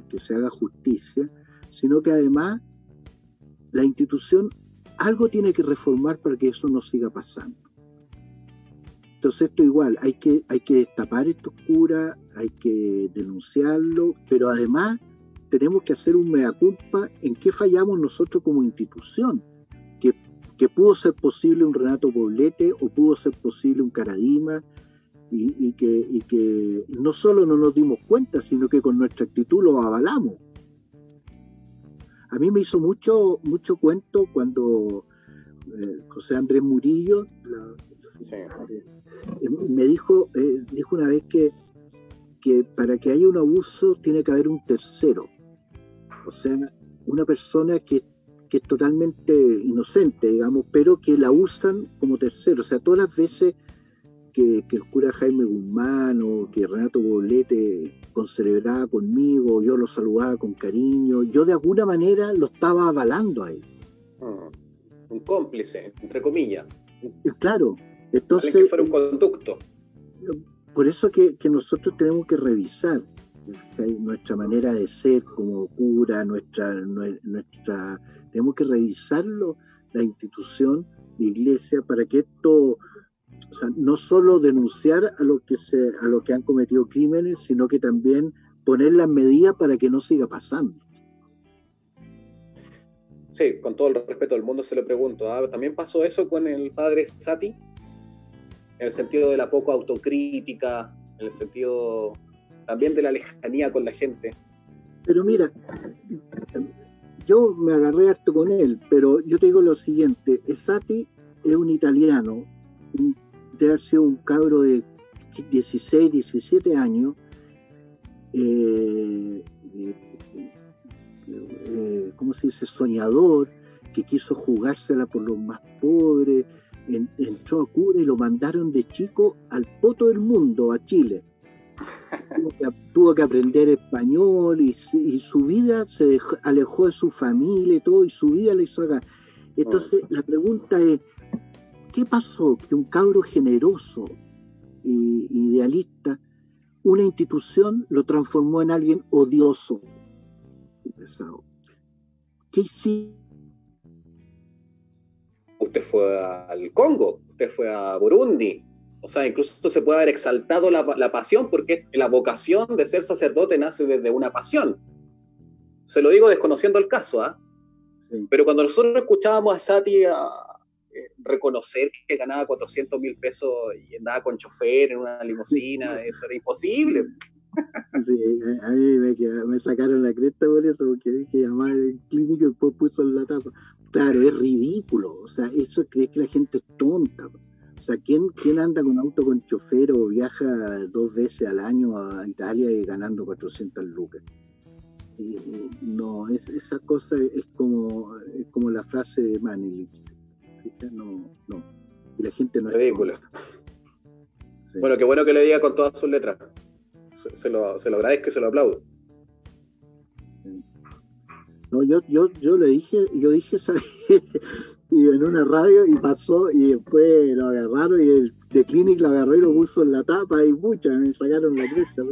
que se haga justicia, sino que además la institución algo tiene que reformar para que eso no siga pasando. Entonces esto igual, hay que destapar estos curas, hay que denunciarlo, pero además tenemos que hacer un mea culpa en qué fallamos nosotros como institución, que pudo ser posible un Renato Poblete o pudo ser posible un Caradima, y que no solo no nos dimos cuenta, sino que con nuestra actitud lo avalamos. A mí me hizo mucho cuento cuando José Andrés Murillo me dijo una vez que para que haya un abuso tiene que haber un tercero, o sea, una persona que es totalmente inocente, digamos, pero que la usan como tercero. O sea, todas las veces que el cura Jaime Guzmán o que Renato Poblete concelebraba conmigo, yo lo saludaba con cariño, yo de alguna manera lo estaba avalando a él. Un cómplice, entre comillas. Claro, entonces... que fuera un conducto. Por eso que nosotros tenemos que revisar nuestra manera de ser como cura, tenemos que revisarlo, la institución, la iglesia, para que esto... O sea, no solo denunciar a los que han cometido crímenes, sino que también poner las medidas para que no siga pasando. Sí, con todo el respeto del mundo se lo pregunto. ¿También pasó eso con el padre Sati? En el sentido de la poca autocrítica, en el sentido también de la lejanía con la gente. Pero mira, yo me agarré harto con él, pero yo te digo lo siguiente: Sati es un italiano, debe haber sido un cabro de 16, 17 años, ¿cómo se dice? Soñador, que quiso jugársela por los más pobres, entró a cura y lo mandaron de chico al poto del mundo, a Chile. Tuvo que aprender español y su vida alejó de su familia y todo, y su vida la hizo acá. Entonces la pregunta es, ¿qué pasó? Que un cabro generoso e idealista, una institución lo transformó en alguien odioso y pesado. ¿Qué hiciste? Usted fue al Congo, usted fue a Burundi, o sea, incluso se puede haber exaltado la pasión, porque la vocación de ser sacerdote nace desde una pasión. Se lo digo desconociendo el caso, Sí. Pero cuando nosotros escuchábamos a Sati reconocer que ganaba 400.000 pesos y andaba con chofer en una limusina, eso era imposible. Sí, a mí me sacaron la cresta por eso, porque dije llamar el clínico y después puso en la tapa. Claro, es ridículo, o sea, eso cree que la gente es tonta. O sea, ¿quién anda con auto con chofer o viaja 2 veces al año a Italia y ganando 400 lucas? no, esa cosa es como la frase de Manelich. ¿Fijas? No. Y la gente no es ridículo. Sí. Bueno, qué bueno que le diga con todas sus letras. Se lo agradezco y se lo aplaudo. No, yo dije ¿sabes? Y en una radio y pasó y después lo agarraron y el de Clinic lo agarró y lo puso en la tapa y mucha, me sacaron la cresta,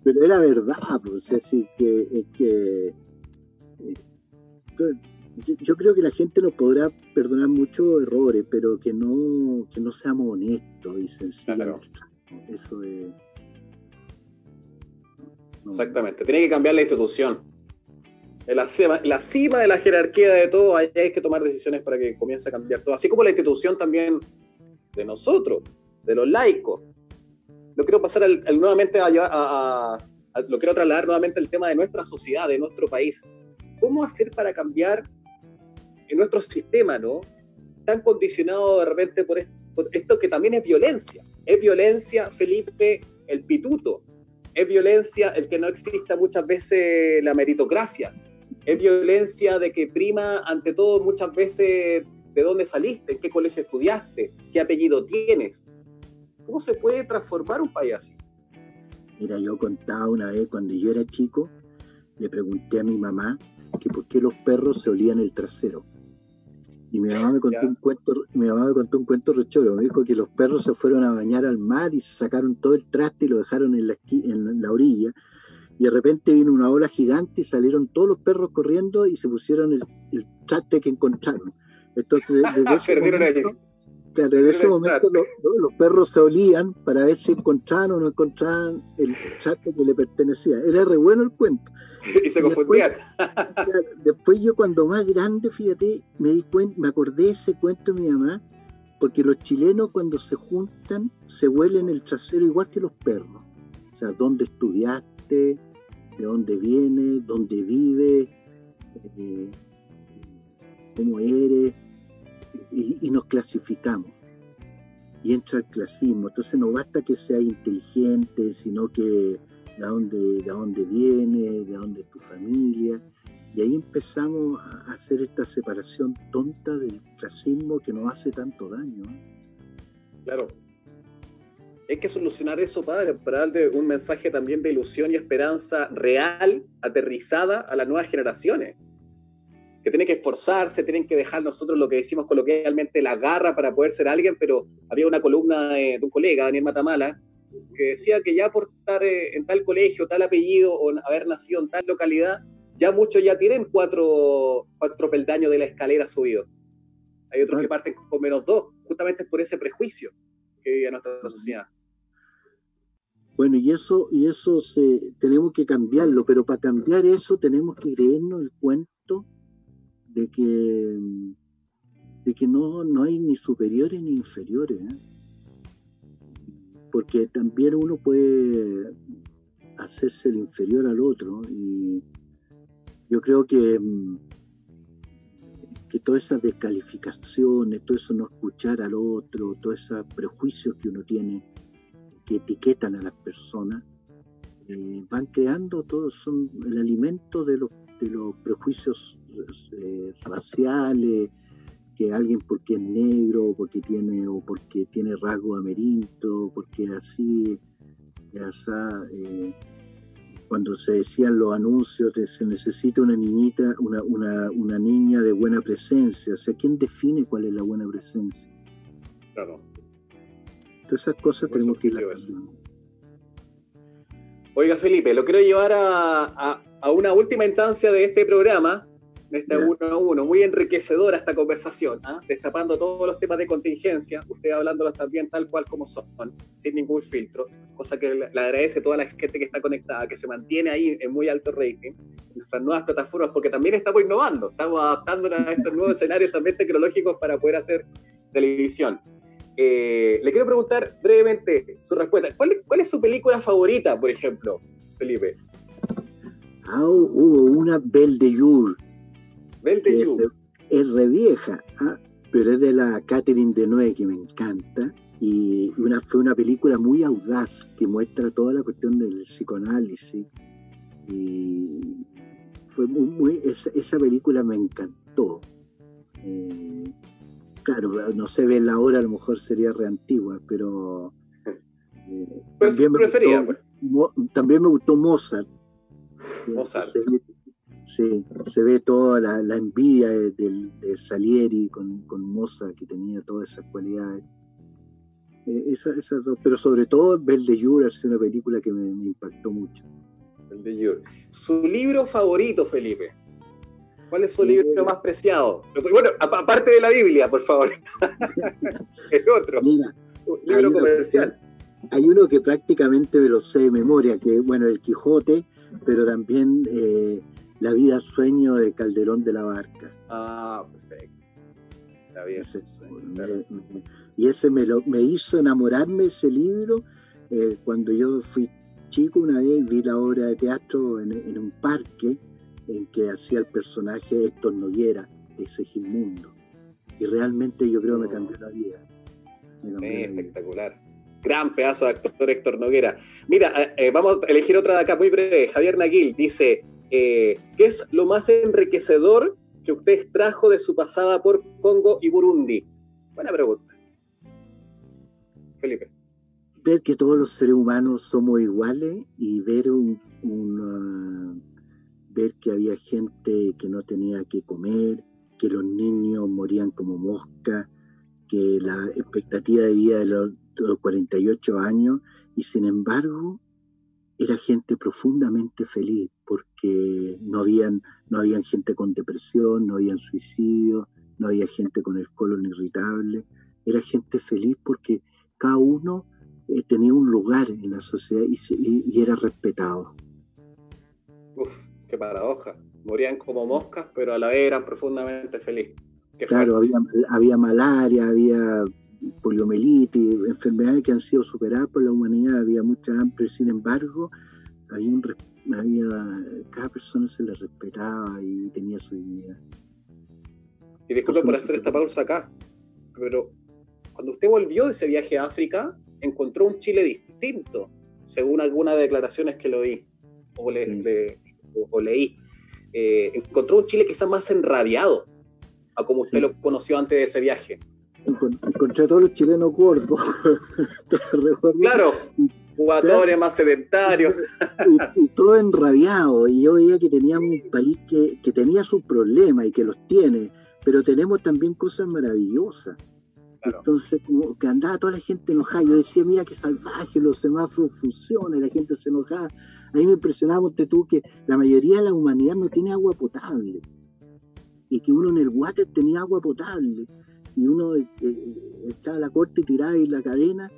pero era verdad, pues, es decir, yo creo que la gente nos podrá perdonar muchos errores, pero que no seamos honestos y sencillos. Claro. Eso es... No. Exactamente, tiene que cambiar la institución. En la cima de la jerarquía de todo, ahí hay que tomar decisiones para que comience a cambiar todo. Así como la institución también de nosotros, de los laicos. Lo quiero pasar nuevamente lo quiero trasladar nuevamente al tema de nuestra sociedad, de nuestro país. ¿Cómo hacer para cambiar en nuestro sistema, ¿no? Tan condicionado de repente por esto que también es violencia. Es violencia, Felipe, el pituto. Es violencia el que no exista muchas veces la meritocracia. Es violencia de que prima ante todo muchas veces de dónde saliste, en qué colegio estudiaste, qué apellido tienes. ¿Cómo se puede transformar un país así? Mira, yo contaba una vez cuando yo era chico, le pregunté a mi mamá que por qué los perros se olían el trasero. Y mi mamá me contó un cuento rechoro. Me dijo que los perros se fueron a bañar al mar y se sacaron todo el traste y lo dejaron en la orilla. Y de repente vino una ola gigante y salieron todos los perros corriendo y se pusieron el traste que encontraron. Entonces, desde ese momento los perros se olían para ver si encontraban o no encontraban el traste que le pertenecía. Era re bueno el cuento. Y se confundían. Después yo cuando más grande, fíjate, me acordé de ese cuento de mi mamá, porque los chilenos cuando se juntan se huelen el trasero igual que los perros. O sea, dónde estudiaste, de dónde vienes, dónde vives, cómo eres, y nos clasificamos. Y entra el clasismo. Entonces no basta que seas inteligente, sino que de dónde viene, de dónde es tu familia. Y ahí empezamos a hacer esta separación tonta del clasismo que nos hace tanto daño. Claro. Hay que solucionar eso, padre, para darle un mensaje también de ilusión y esperanza real, aterrizada a las nuevas generaciones. Que tienen que esforzarse, tienen que dejar nosotros lo que decimos coloquialmente la garra para poder ser alguien, pero había una columna de un colega, Daniel Matamala, que decía que ya por estar en tal colegio, tal apellido, o haber nacido en tal localidad, ya muchos ya tienen cuatro peldaños de la escalera subidos. Hay otros que parten con menos 2, justamente por ese prejuicio que vive nuestra sociedad. Bueno, y eso tenemos que cambiarlo, pero para cambiar eso tenemos que creernos el cuento de que no hay ni superiores ni inferiores, ¿eh? Porque también uno puede hacerse el inferior al otro, y yo creo que todas esas descalificaciones, todo eso no escuchar al otro, todos esos prejuicios que uno tiene que etiquetan a las personas, van creando, todos son el alimento de los prejuicios raciales, que alguien porque es negro, o porque tiene rasgo amerinto, porque así, cuando se decían los anuncios de se necesita una niñita, una niña de buena presencia. O sea, ¿quién define cuál es la buena presencia? Claro. Todas esas cosas tenemos que ir cambiando. Oiga, Felipe, lo quiero llevar a una última instancia de este programa, de este 1 a 1, muy enriquecedora esta conversación, destapando todos los temas de contingencia, usted hablándolos también tal cual como son, sin ningún filtro, cosa que le agradece a toda la gente que está conectada, que se mantiene ahí en muy alto rating, en nuestras nuevas plataformas, porque también estamos innovando, estamos adaptándonos a estos nuevos escenarios también tecnológicos para poder hacer televisión. Le quiero preguntar brevemente su respuesta. ¿Cuál es su película favorita, por ejemplo, Felipe? Hubo una Belle de Jour. Belle de Jour. Es re vieja, pero es de la Catherine Deneuve, que me encanta. Y fue una película muy audaz que muestra toda la cuestión del psicoanálisis. Y fue esa película me encantó. Claro, no se ve la hora, a lo mejor sería re antigua, pero también me gustó Mozart. Mozart. Se ve toda la envidia de Salieri con Mozart, que tenía todas esas cualidades. Pero sobre todo Belle de Jour es una película que me impactó mucho. Belle de Jour. ¿Su libro favorito, Felipe? ¿Cuál es su libro más preciado? Bueno, aparte de la Biblia, por favor. El otro. Mira, un libro comercial. Hay uno que prácticamente me lo sé de memoria, que bueno, El Quijote, pero también La vida sueño de Calderón de la Barca. Ah, perfecto. La vida sueño. Y ese me hizo enamorarme ese libro cuando yo fui chico. Una vez vi la obra de teatro en un parque en que hacía el personaje Héctor Noguera, de Segismundo. Y realmente yo creo que me cambió la vida. Espectacular. Gran pedazo de actor Héctor Noguera. Mira, vamos a elegir otra de acá, muy breve. Javier Naguil dice, ¿qué es lo más enriquecedor que usted extrajo de su pasada por Congo y Burundi? Buena pregunta. Felipe. Ver que todos los seres humanos somos iguales y ver ver que había gente que no tenía que comer, que los niños morían como moscas, que la expectativa de vida de los 48 años, y sin embargo era gente profundamente feliz, porque no habían gente con depresión, no habían suicidios, no había gente con el colon irritable, era gente feliz porque cada uno tenía un lugar en la sociedad y era respetado. Uf, qué paradoja. Morían como moscas, pero a la vez eran profundamente felices. Claro, había malaria, había poliomielitis, enfermedades que han sido superadas por la humanidad, había mucha hambre, sin embargo, cada persona se le respetaba y tenía su dignidad. Y disculpe por hacer esta pausa acá, pero cuando usted volvió de ese viaje a África, encontró un Chile distinto, según algunas declaraciones que lo vi, o leí. Encontró un Chile quizás más enrabiado a como usted lo conoció antes de ese viaje. Encontré a todos los chilenos gordos. Claro, jugadores más sedentarios. Y todo enrabiado. Y yo veía que teníamos un país que tenía sus problemas y que los tiene, pero tenemos también cosas maravillosas. Claro. Entonces, como que andaba toda la gente enojada. Yo decía, mira qué salvaje, los semáforos funcionan, y la gente se enojaba. A mí me impresionaba, tú, que la mayoría de la humanidad no tiene agua potable. Y que uno en el water tenía agua potable. Y uno echaba la corte y tiraba ahí la cadena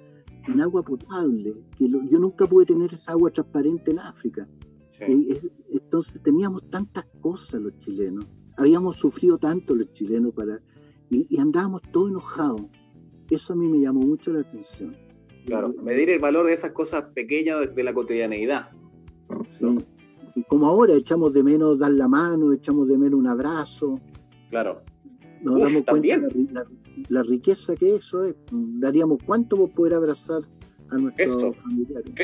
en agua potable. Yo nunca pude tener esa agua transparente en África. Sí. Entonces teníamos tantas cosas los chilenos. Habíamos sufrido tanto los chilenos y andábamos todos enojados. Eso a mí me llamó mucho la atención. Claro, medir el valor de esas cosas pequeñas de la cotidianeidad. Sí, ¿no? Sí, como ahora echamos de menos dar la mano, echamos de menos un abrazo. Claro. Nos damos cuenta de la riqueza que eso es. Daríamos cuánto por poder abrazar a nuestros familiares.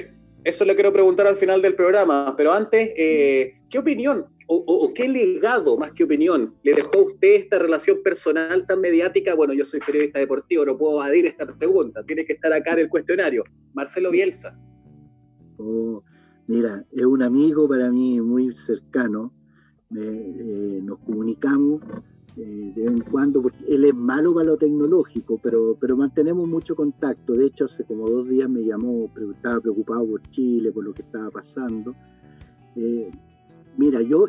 Eso le quiero preguntar al final del programa, pero antes, ¿qué opinión o qué legado, más que opinión, le dejó a usted esta relación personal tan mediática? Bueno, yo soy periodista deportivo, no puedo evadir esta pregunta, tiene que estar acá en el cuestionario. Marcelo Bielsa. Mira, es un amigo para mí muy cercano, nos comunicamos de vez en cuando, porque él es malo para lo tecnológico, pero mantenemos mucho contacto. De hecho, hace como 2 días me llamó, estaba preocupado por Chile, por lo que estaba pasando. Mira, yo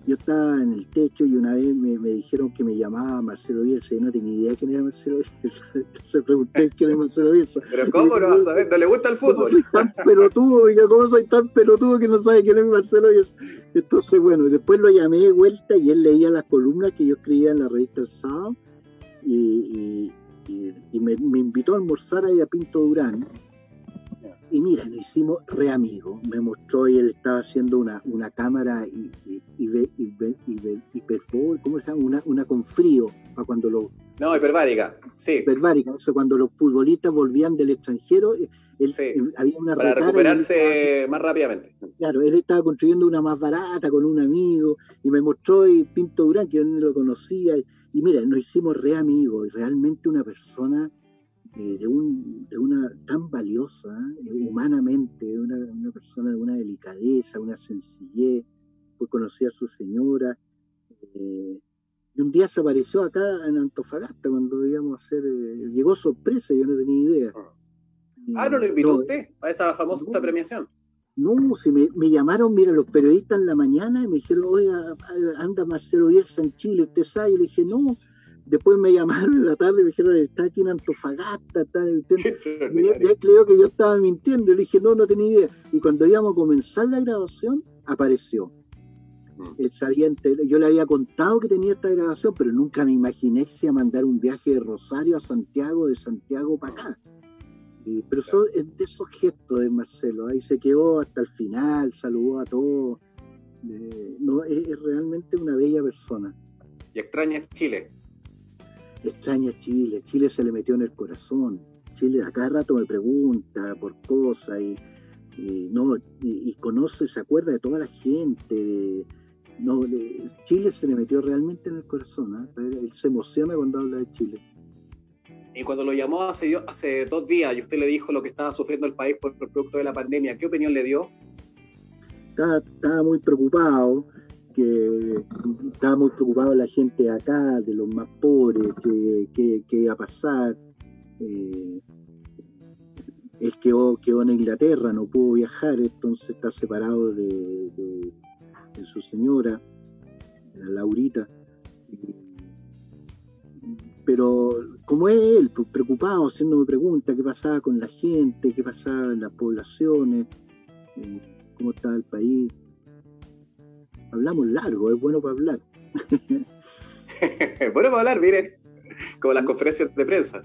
estaba en el techo y una vez me dijeron que me llamaba Marcelo Bielsa y no tenía idea quién era Marcelo Bielsa. Entonces pregunté quién es Marcelo Bielsa. ¿Pero cómo no vas a saber? ¿No le gusta el fútbol? Soy tan pelotudo, ¿cómo soy tan pelotudo que no sabe quién es Marcelo Bielsa? Entonces, bueno, después lo llamé de vuelta y él leía las columnas que yo escribía en la revista El Sábado y me invitó a almorzar ahí a Pinto Durán. Y mira, nos hicimos re amigos. Me mostró y él estaba haciendo una cámara y hiperbol, ¿cómo se llama? Una con frío, para cuando los... No, hiperbárica, sí. Hiperbárica, eso cuando los futbolistas volvían del extranjero, había una para recuperarse más rápidamente. Claro, él estaba construyendo una más barata con un amigo, y me mostró Pinto Durán, que yo no lo conocía, y mira, nos hicimos re amigos, y realmente una persona de una tan valiosa, humanamente, una persona de una delicadeza, una sencillez. Pues conocí a su señora, y un día se apareció acá en Antofagasta cuando íbamos a hacer, llegó sorpresa, yo no tenía idea. ¿No lo invitó usted a esa famosa premiación? No, si me llamaron, mira, los periodistas en la mañana y me dijeron, oiga, anda Marcelo Bielsa en Chile, ¿usted sabe? Yo le dije, no. Después me llamaron en la tarde y me dijeron, está aquí en Antofagasta, y creo que yo estaba mintiendo. Le dije, no tenía idea. Y cuando íbamos a comenzar la grabación, apareció. Él sabía yo le había contado que tenía esta grabación, pero nunca me imaginé que se iba a mandar un viaje de Rosario a Santiago, de Santiago para acá. Pero es de esos gestos de Marcelo, ahí se quedó hasta el final, saludó a todos. Es realmente una bella persona. ¿Y extraña Chile? Extraña Chile, Chile se le metió en el corazón. Chile a cada rato me pregunta por cosas y conoce, se acuerda de toda la gente. Chile se le metió realmente en el corazón, Él se emociona cuando habla de Chile. Y cuando lo llamó hace 2 días y usted le dijo lo que estaba sufriendo el país por el producto de la pandemia, ¿qué opinión le dio? Estaba muy preocupado, la gente de acá, de los más pobres, que iba a pasar. Él quedó en Inglaterra, no pudo viajar, entonces está separado de su señora, la Laurita. Pero como es él, pues, preocupado, haciéndome preguntas, qué pasaba con la gente, qué pasaba en las poblaciones, cómo estaba el país. Hablamos largo, es bueno para hablar. Es bueno para hablar, miren, como las conferencias de prensa.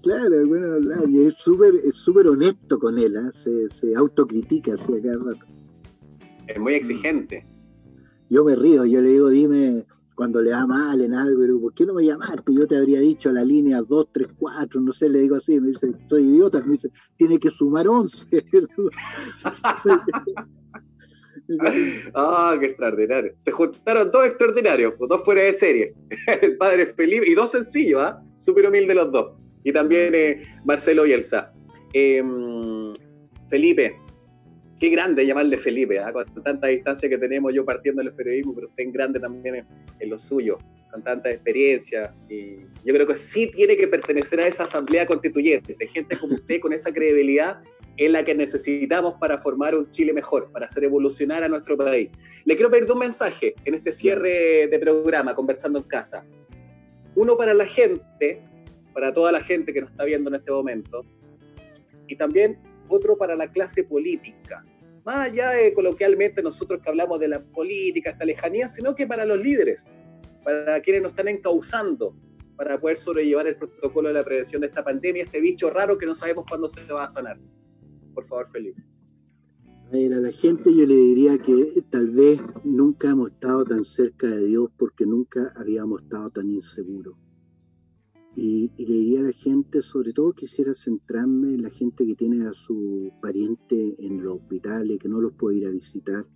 Claro, es bueno hablar, y es súper honesto con él, se autocritica así a cada rato. Es muy exigente. Yo me río, yo le digo, dime cuando le va mal en algo, pero ¿por qué no me llamaste? Yo te habría dicho la línea 2, 3, 4, no sé, le digo así, me dice, soy idiota, me dice, tiene que sumar 11. Qué extraordinario. Se juntaron 2 extraordinarios, 2 fuera de serie. El padre Felipe, y 2 sencillos, súper humildes los 2. Y también Marcelo Bielsa. Felipe, qué grande llamarle Felipe, con tanta distancia que tenemos, yo partiendo del periodismo, pero usted en grande también en lo suyo, con tanta experiencia. Y yo creo que sí tiene que pertenecer a esa asamblea constituyente, de gente como usted, con esa credibilidad, es la que necesitamos para formar un Chile mejor, para hacer evolucionar a nuestro país. Le quiero pedir 2 mensajes en este cierre de programa, Conversando en Casa. Uno para la gente, para toda la gente que nos está viendo en este momento, y también otro para la clase política. Más allá de coloquialmente nosotros que hablamos de la política, esta lejanía, sino que para los líderes, para quienes nos están encauzando para poder sobrellevar el protocolo de la prevención de esta pandemia, este bicho raro que no sabemos cuándo se va a sanar. Por favor, Felipe. A ver, a la gente yo le diría que tal vez nunca hemos estado tan cerca de Dios porque nunca habíamos estado tan inseguros. Y le diría a la gente, sobre todo quisiera centrarme en la gente que tiene a su pariente en los hospitales, que no los puede ir a visitar,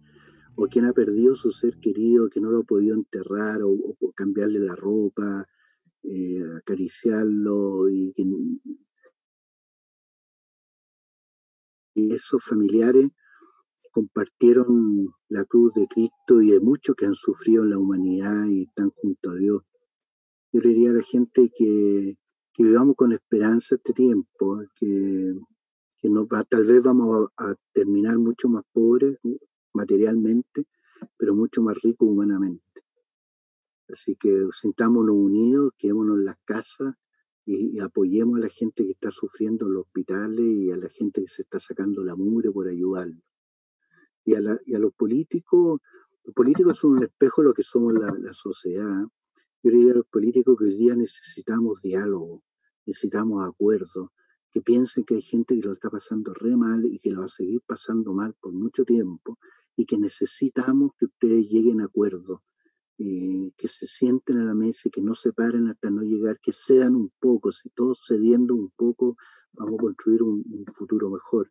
o quien ha perdido su ser querido, que no lo ha podido enterrar, o cambiarle la ropa, acariciarlo, y esos familiares compartieron la cruz de Cristo y de muchos que han sufrido en la humanidad y están junto a Dios. Yo le diría a la gente que vivamos con esperanza este tiempo, que tal vez vamos a terminar mucho más pobres materialmente, pero mucho más ricos humanamente. Así que sintámonos unidos, quedémonos en las casas y apoyemos a la gente que está sufriendo en los hospitales y a la gente que se está sacando la mugre por ayudarlos. Y a los políticos son un espejo de lo que somos la sociedad. Yo diría a los políticos que hoy día necesitamos diálogo, necesitamos acuerdo, que piensen que hay gente que lo está pasando re mal y que lo va a seguir pasando mal por mucho tiempo, y que necesitamos que ustedes lleguen a acuerdos, que se sienten a la mesa y que no se paren hasta no llegar, que cedan un poco. Si todos cediendo un poco vamos a construir un futuro mejor.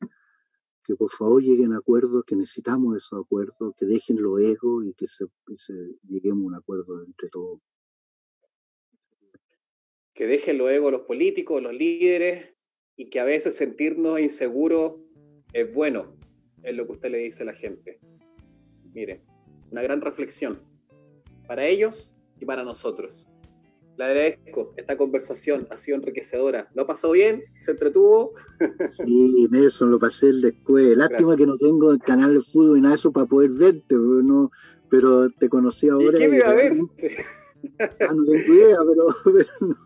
Que por favor lleguen a acuerdos, que necesitamos esos acuerdos, que dejen los egos y que lleguemos a un acuerdo entre todos. Que dejen los egos los políticos, los líderes, y que a veces sentirnos inseguros es bueno, es lo que usted le dice a la gente. Mire, una gran reflexión para ellos y para nosotros. Le agradezco, esta conversación ha sido enriquecedora. ¿Lo ha pasado bien? ¿Se entretuvo? Sí, Nelson, lo pasé después. Lástima que no tengo el canal de fútbol y nada de eso para poder verte, pero te conocí ahora. ¿Y qué me iba a ver? No tengo idea, pero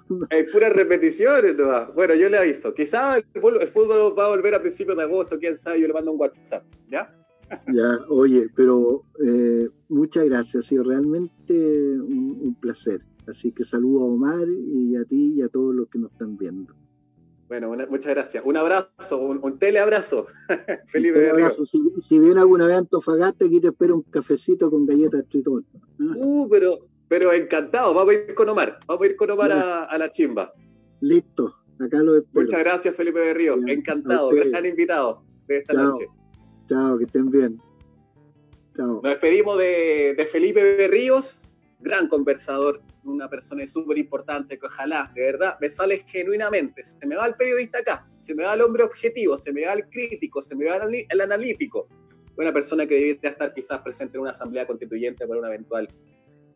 no. Hay puras repeticiones, ¿no? Bueno, yo le aviso. Quizás el fútbol va a volver a principios de agosto, quién sabe, yo le mando un WhatsApp, ¿ya? Ya, oye, pero muchas gracias, ha sido realmente un placer. Así que saludo a Omar y a ti y a todos los que nos están viendo. Bueno, muchas gracias. Un abrazo, un teleabrazo. Felipe de Río. Si viene alguna vez a Antofagasta, aquí te espero un cafecito con galletas tritón. Pero encantado, vamos a ir con Omar. Vamos a ir con Omar a la chimba. Listo, acá lo espero. Muchas gracias, Felipe de Río. Encantado, gran invitado de esta noche. Chao, que estén bien. Chao. Nos despedimos de Felipe de Ríos, gran conversador, una persona súper importante que ojalá, de verdad, me sale genuinamente. Se me va el periodista acá, se me va el hombre objetivo, se me va el crítico, se me va el analítico. Una persona que debería estar quizás presente en una asamblea constituyente para una eventual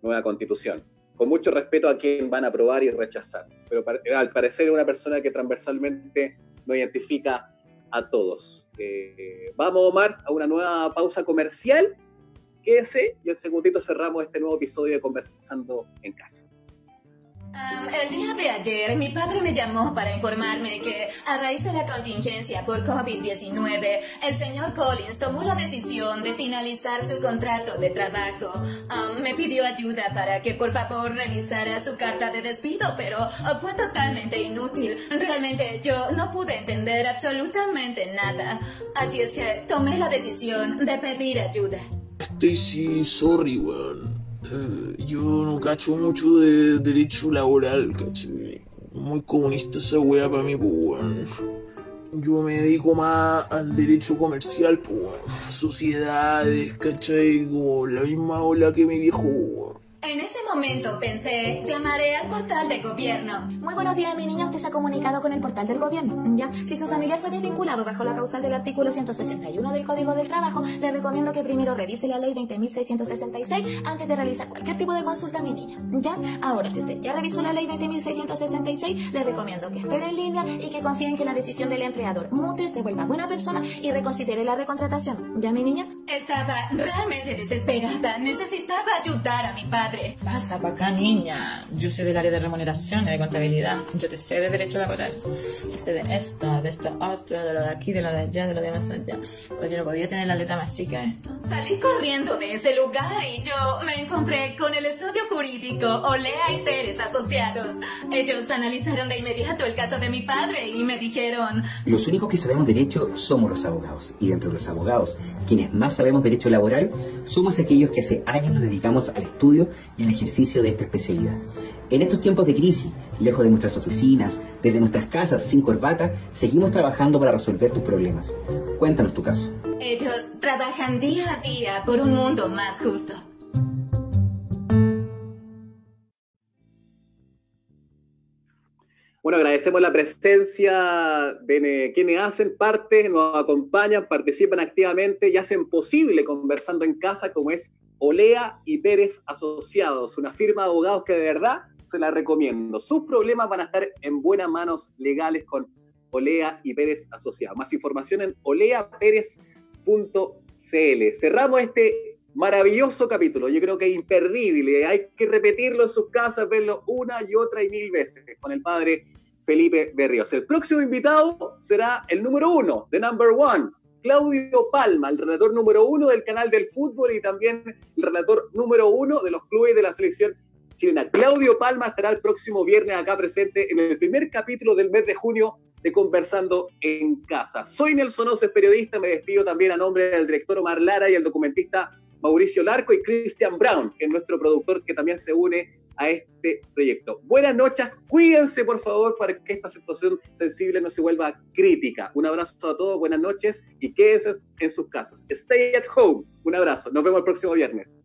nueva constitución. Con mucho respeto a quien van a aprobar y rechazar. Pero al parecer es una persona que transversalmente nos identifica a todos. Vamos, Omar, a una nueva pausa comercial. Quédese y en segundito cerramos este nuevo episodio de Conversando en Casa. El día de ayer, mi padre me llamó para informarme que, a raíz de la contingencia por COVID-19, el señor Collins tomó la decisión de finalizar su contrato de trabajo. Me pidió ayuda para que por favor revisara su carta de despido, pero fue totalmente inútil. Realmente yo no pude entender absolutamente nada. Así es que tomé la decisión de pedir ayuda. Stacy, sorry, weón. Yo no cacho mucho de derecho laboral, ¿cachai? Muy comunista esa wea para mí, pues, weón. Yo me dedico más al derecho comercial, pues, weón. Sociedades, ¿cachai? Como la misma ola que mi viejo, weón. En ese momento pensé, llamaré al portal de gobierno. Muy buenos días, mi niña. Usted se ha comunicado con el portal del gobierno. ¿Ya? Si su familiar fue desvinculado bajo la causal del artículo 161 del Código del Trabajo, le recomiendo que primero revise la ley 20.666 antes de realizar cualquier tipo de consulta, mi niña. ¿Ya? Ahora, si usted ya revisó la ley 20.666, le recomiendo que espere en línea y que confíe en que la decisión del empleador mute, se vuelva buena persona y reconsidere la recontratación. ¿Ya, mi niña? Estaba realmente desesperada. Necesitaba ayudar a mi padre. Pasa pa' acá, niña. Yo sé del área de remuneración y de contabilidad. Yo te sé de derecho laboral. Te sé de esto otro, de lo de aquí, de lo de allá, de lo de más allá. Pero yo no podía tener la letra más chica esto. Salí corriendo de ese lugar y yo me encontré con el estudio jurídico Olea y Pérez Asociados. Ellos analizaron de inmediato el caso de mi padre y me dijeron: los únicos que sabemos derecho somos los abogados. Y dentro de los abogados, quienes más sabemos derecho laboral, somos aquellos que hace años nos dedicamos al estudio y el ejercicio de esta especialidad. En estos tiempos de crisis, lejos de nuestras oficinas, desde nuestras casas, sin corbata, seguimos trabajando para resolver tus problemas. Cuéntanos tu caso. Ellos trabajan día a día por un mundo más justo. Bueno, agradecemos la presencia de quienes hacen parte, nos acompañan, participan activamente y hacen posible Conversando en Casa, como es Olea y Pérez Asociados, una firma de abogados que de verdad se la recomiendo. Sus problemas van a estar en buenas manos legales con Olea y Pérez Asociados. Más información en oleaperez.cl. Cerramos este maravilloso capítulo, yo creo que es imperdible, hay que repetirlo en sus casas, verlo una y otra y mil veces, con el padre Felipe Berríos. El próximo invitado será el número 1, the number 1, Claudio Palma, el relator número 1 del canal del fútbol y también el relator número 1 de los clubes de la selección chilena. Claudio Palma estará el próximo viernes acá presente en el primer capítulo del mes de junio de Conversando en Casa. Soy Nelson Oces, periodista, me despido también a nombre del director Omar Lara y el documentista Mauricio Larco y Christian Brown, que es nuestro productor que también se une a este proyecto. Buenas noches, cuídense por favor para que esta situación sensible no se vuelva crítica. Un abrazo a todos, buenas noches y quédense en sus casas. Stay at home. Un abrazo, nos vemos el próximo viernes.